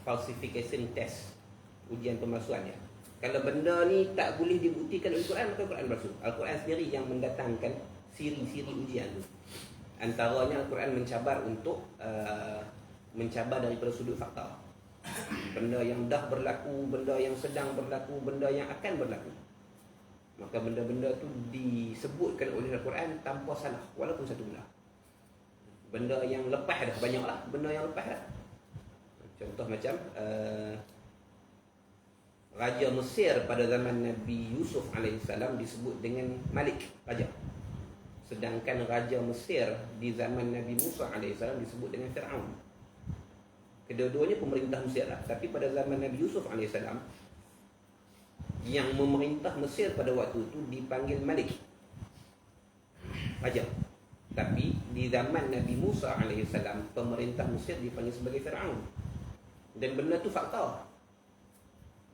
Falsification test, ujian pemalsuannya. Kalau benda ni tak boleh dibuktikan oleh Quran, maka Quran palsu. Al-Quran sendiri yang mendatangkan siri-siri ujian tu. Antaranya Al-Quran mencabar untuk mencabar daripada sudut fakta. Benda yang dah berlaku, benda yang sedang berlaku, benda yang akan berlaku. Maka benda-benda tu disebutkan oleh Al-Quran tanpa salah, walaupun satu benda. Benda yang lepas dah, banyaklah benda yang lepas dah. Contoh macam Raja Mesir pada zaman Nabi Yusuf AS disebut dengan Malik, Raja. Sedangkan Raja Mesir di zaman Nabi Musa AS disebut dengan Fir'aun. Kedua-duanya pemerintah Mesir lah. Tapi pada zaman Nabi Yusuf AS, yang memerintah Mesir pada waktu itu dipanggil Malik, Raja. Tapi di zaman Nabi Musa AS, pemerintah Mesir dipanggil sebagai Fir'aun. Dan benda tu fakta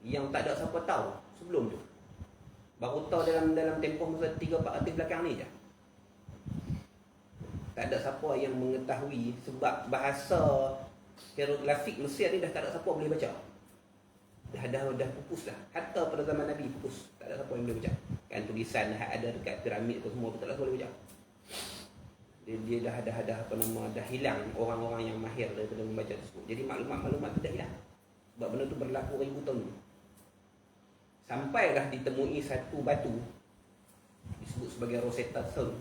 yang tak ada siapa tahu sebelum tu. Baru tahu dalam tempoh masa 3-4 artis belakang ni je. Tak ada siapa yang mengetahui, sebab bahasa hieroglifik Mesir ni dah tak ada siapa boleh baca. Dah pupus dah. Hatta pada zaman Nabi pupus. Tak ada siapa yang boleh baca. Kan tulisan ada dekat piramid tu semua tu tak ada siapa boleh baca. Dia dah hilang orang-orang yang mahir daripada membaca tersebut. Jadi maklumat-maklumat tu dah hilang. Sebab benda tu berlaku ribu tahun. Sampailah ditemui satu batu disebut sebagai Rosetta Stone.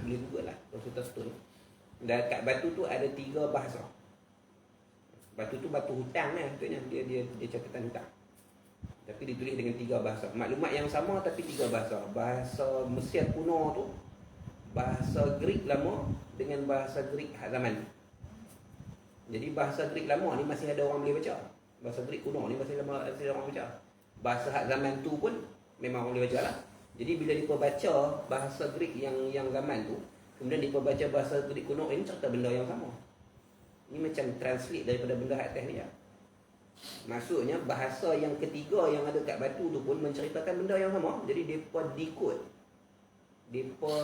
Boleh google lah, Rosetta Stone. Dan kat batu tu ada 3 bahasa. Batu tu batu hutang lah, dia catatan hutang. Tapi ditulis dengan 3 bahasa. Maklumat yang sama tapi 3 bahasa. Bahasa Mesir kuno tu, bahasa Greek lama dengan bahasa Greek zaman. Jadi bahasa Greek lama ni masih ada orang boleh baca. Bahasa Greek kuno ni bahasa orang baca. Bahasa hak zaman tu pun memang orang boleh baca lah. Jadi bila mereka baca bahasa Greek yang zaman tu, kemudian mereka baca bahasa Greek kuno, ini cerita benda yang sama. Ini macam translate daripada benda atas ni ya. Maksudnya bahasa yang ketiga yang ada kat batu tu pun menceritakan benda yang sama. Jadi mereka decode, mereka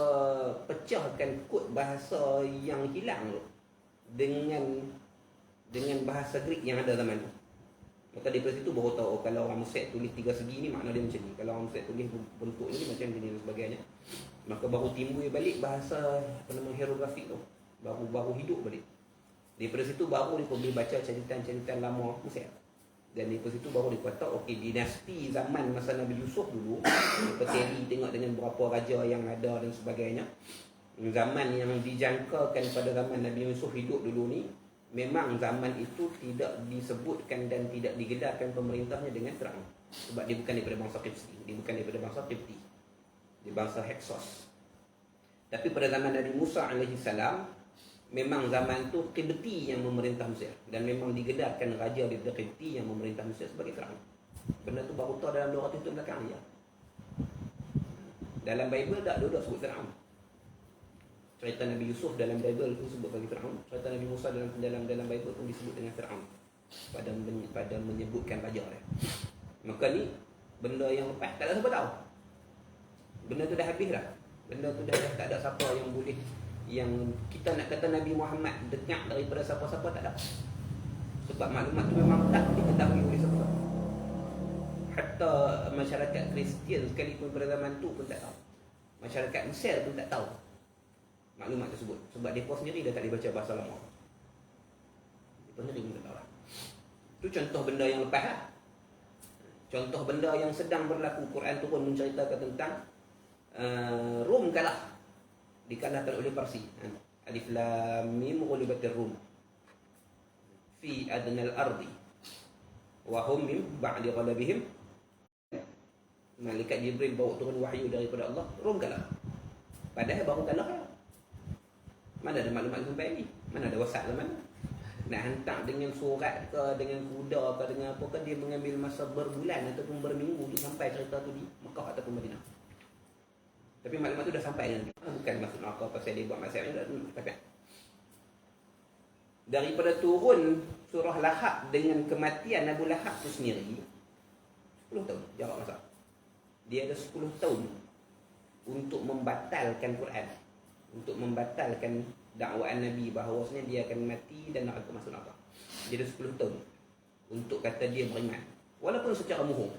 pecahkan kod bahasa yang hilang tu dengan bahasa Greek yang ada zaman tu. Maka daripada situ baru tahu, oh, kalau orang Mesir tulis 3 segi ni makna dia macam ni. Kalau orang Mesir tulis bentuk ni macam ni dan sebagainya. Maka baru timbul balik bahasa hieroglifik tu. Baru hidup balik. Daripada situ baru dia boleh baca cerita-cerita lama Mesir. Dan daripada situ baru dia kata, okey, dinasti zaman masa Nabi Yusuf dulu, dia teli tengok dengan berapa raja yang ada dan sebagainya. Zaman yang dijangkakan pada zaman Nabi Yusuf hidup dulu ni, memang zaman itu tidak disebutkan dan tidak digelarkan pemerintahnya dengan terang. Sebab dia bukan daripada bangsa Qibti, dia bukan daripada bangsa Qibti, dia bangsa Hyksos. Tapi pada zaman Nabi Musa AS, memang zaman tu Qibti yang memerintah Mesir, dan memang digelarkan raja daripada Qibti yang memerintah Mesir sebagai terang. Benda tu baru tahu dalam 200 tahun belakang ya. Dalam Bible tak ada sebut terang. Cerita Nabi Yusuf dalam Bible pun sebut bagi Fir'aun. Cerita Nabi Musa dalam Bible pun disebut dengan Fir'aun pada menyebutkan raja dia. Maka ni benda yang lepas tak ada siapa tahu. Benda tu dah habis dah. Benda tu dah tak ada siapa yang boleh, yang kita nak kata Nabi Muhammad dengar daripada siapa-siapa tak ada. Sebab maklumat tu memang tak diketahui oleh siapa. Hatta masyarakat Kristian sekalipun pada zaman tu pun tak tahu. Masyarakat Mesir pun tak tahu maklumat tersebut. Sebab mereka sendiri dah tak boleh baca bahasa lama. Mereka sendiri pun tak tahu lah. Itu contoh benda yang lepas lah. Contoh benda yang sedang berlaku. Quran tu pun menceritakan tentang Rom kalah. Dikalahkan oleh Parsi. Alif Lam Mim ghulibatir Rum fi adnal ardi wa hum min ba'di ghalabihim. Malaikat Jibril bawa turun wahyu daripada Allah. Rom kalah. Padahal baru kalah lah. Mana ada maklumat sampai ni? Mana ada WhatsApp zaman ni? Nak hantar dengan surat ke, dengan kuda ke, dengan apa ke, dia mengambil masa berbulan ataupun berminggu untuk sampai cerita tu di Mekah ataupun Madinah. Tapi maklumat tu dah sampai nanti. Bukan maksud apa pasal dia buat maksiat ni, tapi daripada turun surah Lahab dengan kematian Abu Lahab tu sendiri 10 tahun jarak masa. Dia ada 10 tahun untuk membatalkan Quran, untuk membatalkan dakwaan Nabi bahawasanya dia akan mati dan nak masuk neraka. Dia ada 10 tahun untuk kata dia beriman, walaupun secara mohon.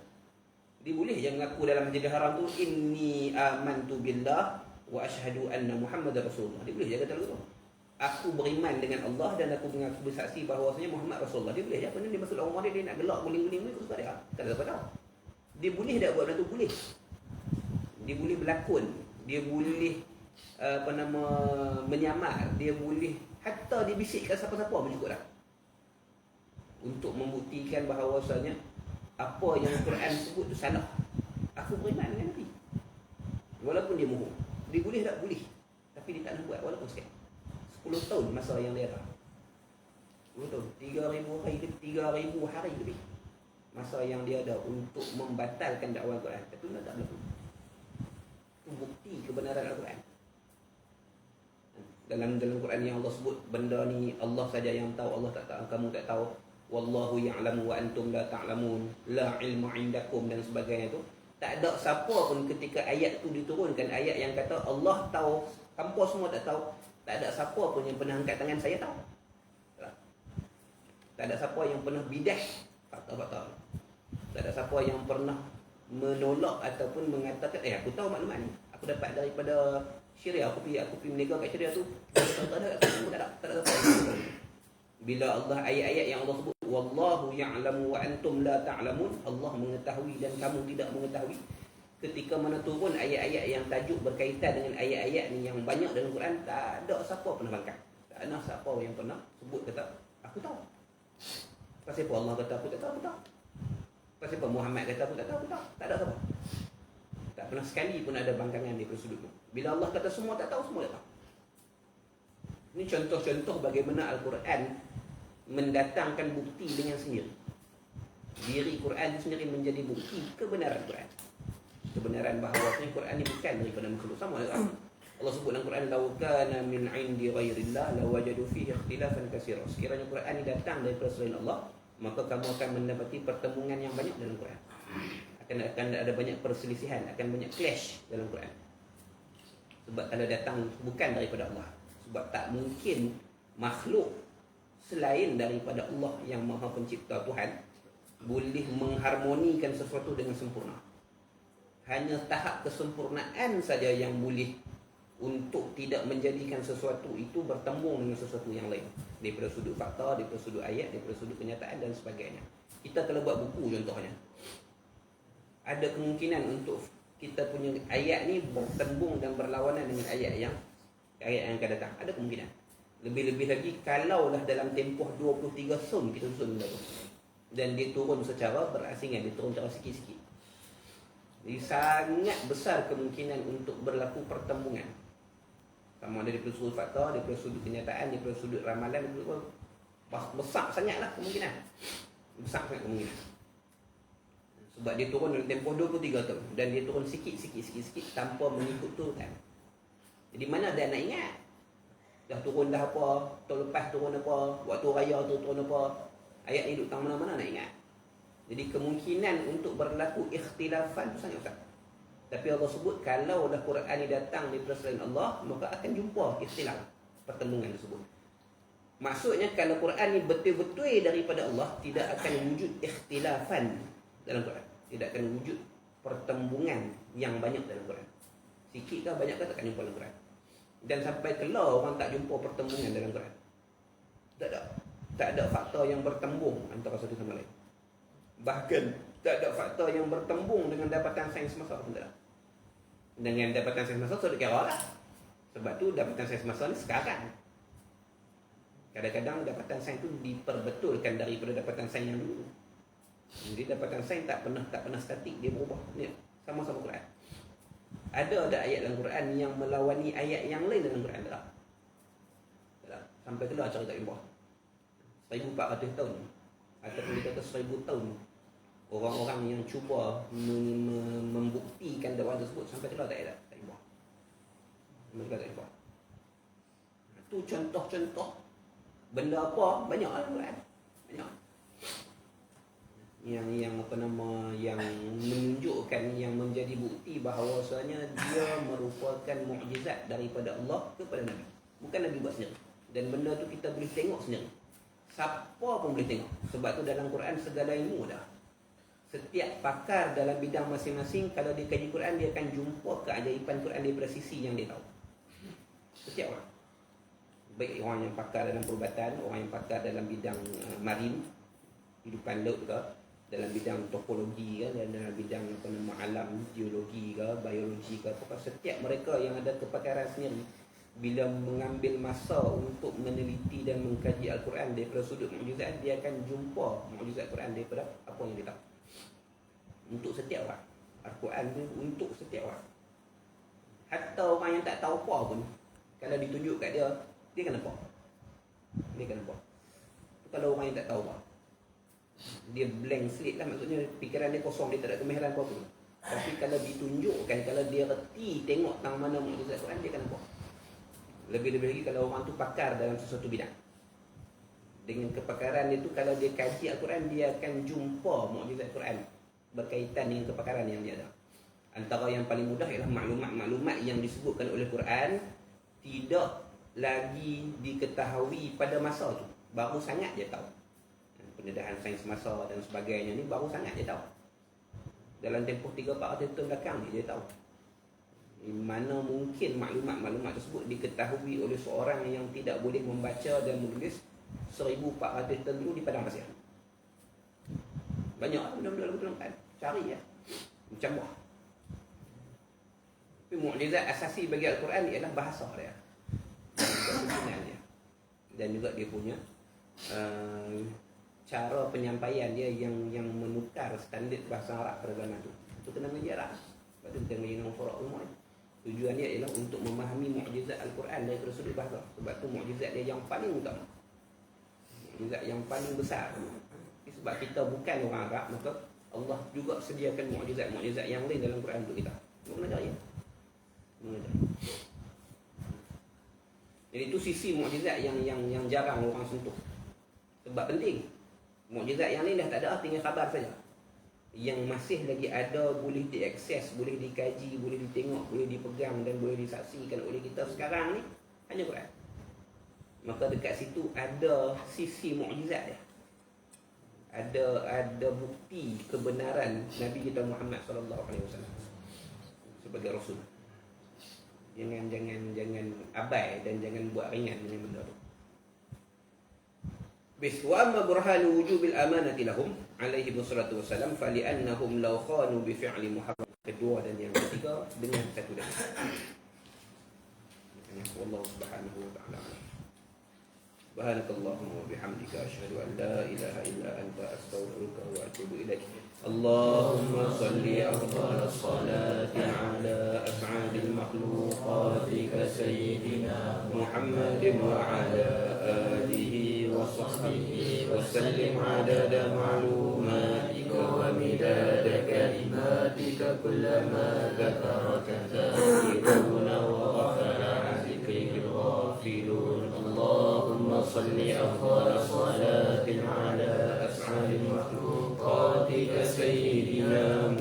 Dia boleh je mengaku dalam Masjidil Haram tu, inni amantu billah wa ashhadu anna Muhammadar Rasulullah. Dia boleh je kata begitu. Aku beriman dengan Allah dan aku mengaku bersaksi bahawasanya Muhammad Rasulullah. Dia boleh je. Apa ni dia masuk dalam rumah dia nak gelak guling-guling ni, suka dia. Tak ada apa tahu. Dia boleh tak buat benda tu? Boleh. Dia boleh berlakon, dia boleh menyamar, dia boleh hatta dibisikkan siapa-siapa pun cukup dah, untuk membuktikan bahawasanya apa yang Quran sebut tu salah. Aku beriman dengan Nabi, walaupun dia mohon. Dia boleh tak? Boleh. Tapi dia tak nak buat walaupun sikit. 10 tahun masa yang dia ada. 10 tahun, 3,000 hari lebih masa yang dia ada untuk membatalkan dakwah Quran. Tapi tak berlaku. Itu bukti kebenaran Al-Quran. Dalam Quran yang Allah sebut benda ni Allah saja yang tahu, Allah tak tahu, kamu tak tahu. Wallahu ya'lamu wa antum la ta'lamun, la ilma indakum dan sebagainya tu. Tak ada siapa pun ketika ayat tu diturunkan, ayat yang kata Allah tahu, hampa semua tak tahu. Tak ada siapa pun yang pernah angkat tangan saya tahu. Tak ada siapa yang pernah bidah fakta-fakta. Tak ada siapa yang pernah menolak ataupun mengatakan aku tahu maklumat ni, aku dapat daripada Syria, aku pergi meniaga kat Syria tu. Tak ada. Bila Allah, ayat-ayat yang Allah sebut wallahu ya'lamu wa antum la ta'lamun, Allah mengetahui dan kamu tidak mengetahui. Ketika mana turun ayat-ayat yang tajuk berkaitan dengan ayat-ayat ni yang banyak dalam Quran, tak ada siapa pernah bangkang. Tak ada siapa yang pernah sebut kata aku tahu. Pasal apa Allah kata aku tak tahu, aku tahu. Pasal apa Muhammad kata aku tak tahu, aku tahu. Tak ada siapa. Tak pernah sekali pun ada bangkangan di sudut tu. Bila Allah kata semua tak tahu, semua tak tahu. Ini contoh-contoh bagaimana Al-Quran mendatangkan bukti dengan sendiri. Diri Quran sendiri menjadi bukti kebenaran Quran. Kebenaran bahawa Quran ini bukan daripada makhluk. Sama juga Allah sebut dalam Quran, "Law kana min 'indi ghairillah lawajadu fihi ikhtilafan katsira." Sekiranya Quran ini datang daripada selain Allah, maka kamu akan mendapati pertemuan yang banyak dalam Quran. Akan ada banyak perselisihan, akan banyak clash dalam Quran. Sebab kalau datang bukan daripada Allah. Sebab tak mungkin makhluk selain daripada Allah yang Maha Pencipta Tuhan boleh mengharmonikan sesuatu dengan sempurna. Hanya tahap kesempurnaan saja yang boleh untuk tidak menjadikan sesuatu itu bertembung dengan sesuatu yang lain. Daripada sudut fakta, daripada sudut ayat, daripada sudut kenyataan dan sebagainya. Kita kalau buat buku contohnya, ada kemungkinan untuk kita punya ayat ni bertembung dan berlawanan dengan ayat yang akan datang. Ada kemungkinan. Lebih-lebih lagi kalaulah dalam tempoh 23 sun kita susun benda tu. Dan dia turun secara berasingan, dia turun secara sikit-sikit. Jadi sangat besar kemungkinan untuk berlaku pertembungan. Sama ada daripada sudut fakta, daripada sudut kenyataan, daripada sudut ramalan, besar sangatlah kemungkinan. Besar sangat kemungkinan. Sebab dia turun dalam tempoh 23 tahun. Dan dia turun sikit-sikit tanpa mengikut turutan. Jadi mana dia nak ingat? Dah turun dah apa, tahun lepas turun apa, waktu raya tu turun apa, ayat ni duduk tang mana-mana nak ingat. Jadi kemungkinan untuk berlaku ikhtilafan tu sangat besar. Tapi Allah sebut kalau dah Quran ni datang daripada selain Allah, maka akan jumpa ikhtilaf, pertemuan tersebut. Maksudnya kalau Quran ni betul-betul daripada Allah, tidak akan wujud ikhtilafan dalam Quran. Tidak akan wujud pertembungan yang banyak dalam Quran. Sikit ke banyak ke takkan jumpa dalam Quran. Dan sampai kelar orang tak jumpa pertembungan dalam Quran. Tak ada fakta yang bertembung antara satu sama lain. Bahkan tak ada fakta yang bertembung dengan dapatan sains masa pun tak ada. Dengan dapatan sains masa sudah kira lah. Sebab tu dapatan sains masa ni sekarang. Kadang-kadang dapatan sains tu diperbetulkan daripada dapatan sains yang dulu. Jadi dapatan sains tak pernah statik, dia berubah. Ni sama-sama Quran. Ada ayat dalam Quran yang melawani ayat yang lain dalam Quran tak? Tak. Sampai keluar cara tak jumpa. 1400 tahun ataupun dia kata 1000 tahun orang-orang yang cuba membuktikan dakwaan tersebut sampai keluar tak ada, tak jumpa. Mereka tak jumpa. Itu contoh-contoh benda apa banyak dalam Quran. Banyak. Yang menunjukkan, yang menjadi bukti bahawasanya dia merupakan mukjizat daripada Allah kepada Nabi. Bukan Nabi buat sendiri. Dan benda tu kita boleh tengok sendiri. Siapa pun boleh tengok. Sebab tu dalam Quran segala ilmu dah. Setiap pakar dalam bidang masing-masing, kalau dia kaji Quran, dia akan jumpa keajaiban Quran daripada sisi yang dia tahu. Setiap orang. Baik orang yang pakar dalam perubatan, orang yang pakar dalam bidang marin, hidupan laut ke, dalam bidang topologi ke, dan dalam bidang alam, geologi ke, biologi ke, pokoknya setiap mereka yang ada kepakaran sendiri, bila mengambil masa untuk meneliti dan mengkaji Al-Quran daripada sudut mukjizat, dia akan jumpa mukjizat Quran daripada apa yang dia tahu. Untuk setiap orang. Al-Quran ni untuk setiap orang. Hatta orang yang tak tahu apa pun, kalau ditunjuk kat dia, dia akan nampak. Dia akan nampak. Kalau orang yang tak tahu apa, dia blank slate lah, maksudnya fikiran dia kosong, dia tak ada kemahiran apa-apa. Tapi kalau ditunjukkan, kalau dia reti tengok tang mana mukjizat Quran, dia akan nampak. Lebih-lebih lagi kalau orang tu pakar dalam sesuatu bidang. Dengan kepakaran dia tu, kalau dia kaji Al-Quran, dia akan jumpa mukjizat Quran berkaitan dengan kepakaran yang dia ada. Antara yang paling mudah ialah maklumat-maklumat yang disebutkan oleh Quran tidak lagi diketahui pada masa tu. Baru sangat dia tahu. Pendedahan sains masa dan sebagainya ni baru sangat dia tahu. Dalam tempoh 3-4 tahun belakang ni dia tahu. Mana mungkin maklumat-maklumat tersebut diketahui oleh seorang yang tidak boleh membaca dan menulis 1400 tahun dulu di padang pasir. Banyak benda-benda lagu dalam Quran. Cari ya. Macam buah. Tapi mukjizat asasi bagi Al-Quran ialah bahasa dia. Dia. Dan juga dia punya cara penyampaian dia yang menukar standard bahasa Arab pada zaman itu. Itu kena mengajar lah. Sebab itu kita mengajar Nufurah Umar. Tujuannya ialah untuk memahami mukjizat Al-Quran daripada sudut bahasa. Sebab itu mukjizat dia yang paling utama. Mukjizat yang paling besar. sebab kita bukan orang Arab, maka Allah juga sediakan mukjizat-mukjizat yang lain dalam Quran untuk kita. Mengenai. Jadi itu sisi mukjizat yang jarang orang sentuh. Sebab penting. Mukjizat yang lain dah tak ada, tinggal khabar saja. Yang masih lagi ada, boleh diakses, boleh dikaji, boleh ditengok, boleh dipegang dan boleh disaksikan oleh kita sekarang ni hanya Quran. Maka dekat situ ada sisi mukjizat dia. Ada bukti kebenaran Nabi kita Muhammad sallallahu alaihi wasallam sebagai rasul. Jangan abai dan jangan buat ringan dengan benda tu. Bis wa amma burhanu wujubil amanati lahum alaihi wassalatu wassalam fa li'annahum law khanu bi fi'li muharram. Kedua dan yang ketiga dengan satu dan wallahu subhanahu wa ta'ala. Subhanakallahumma wa bihamdika asyhadu an la ilaha illa anta astaghfiruka wa atubu ilaik. Allahumma salli afdhalas salati ala as'adil makhluqatika sayyidina Muhammadin wa ala alihi wa sahbihi wa sallim adada ma'lumatika wa midada kalimatika kullama dhakaraka dhakiruna wa ghafara an dhikrikal ghafilun. Allahumma salli afdhalas salati ala as'adil makhluqatika sayyidina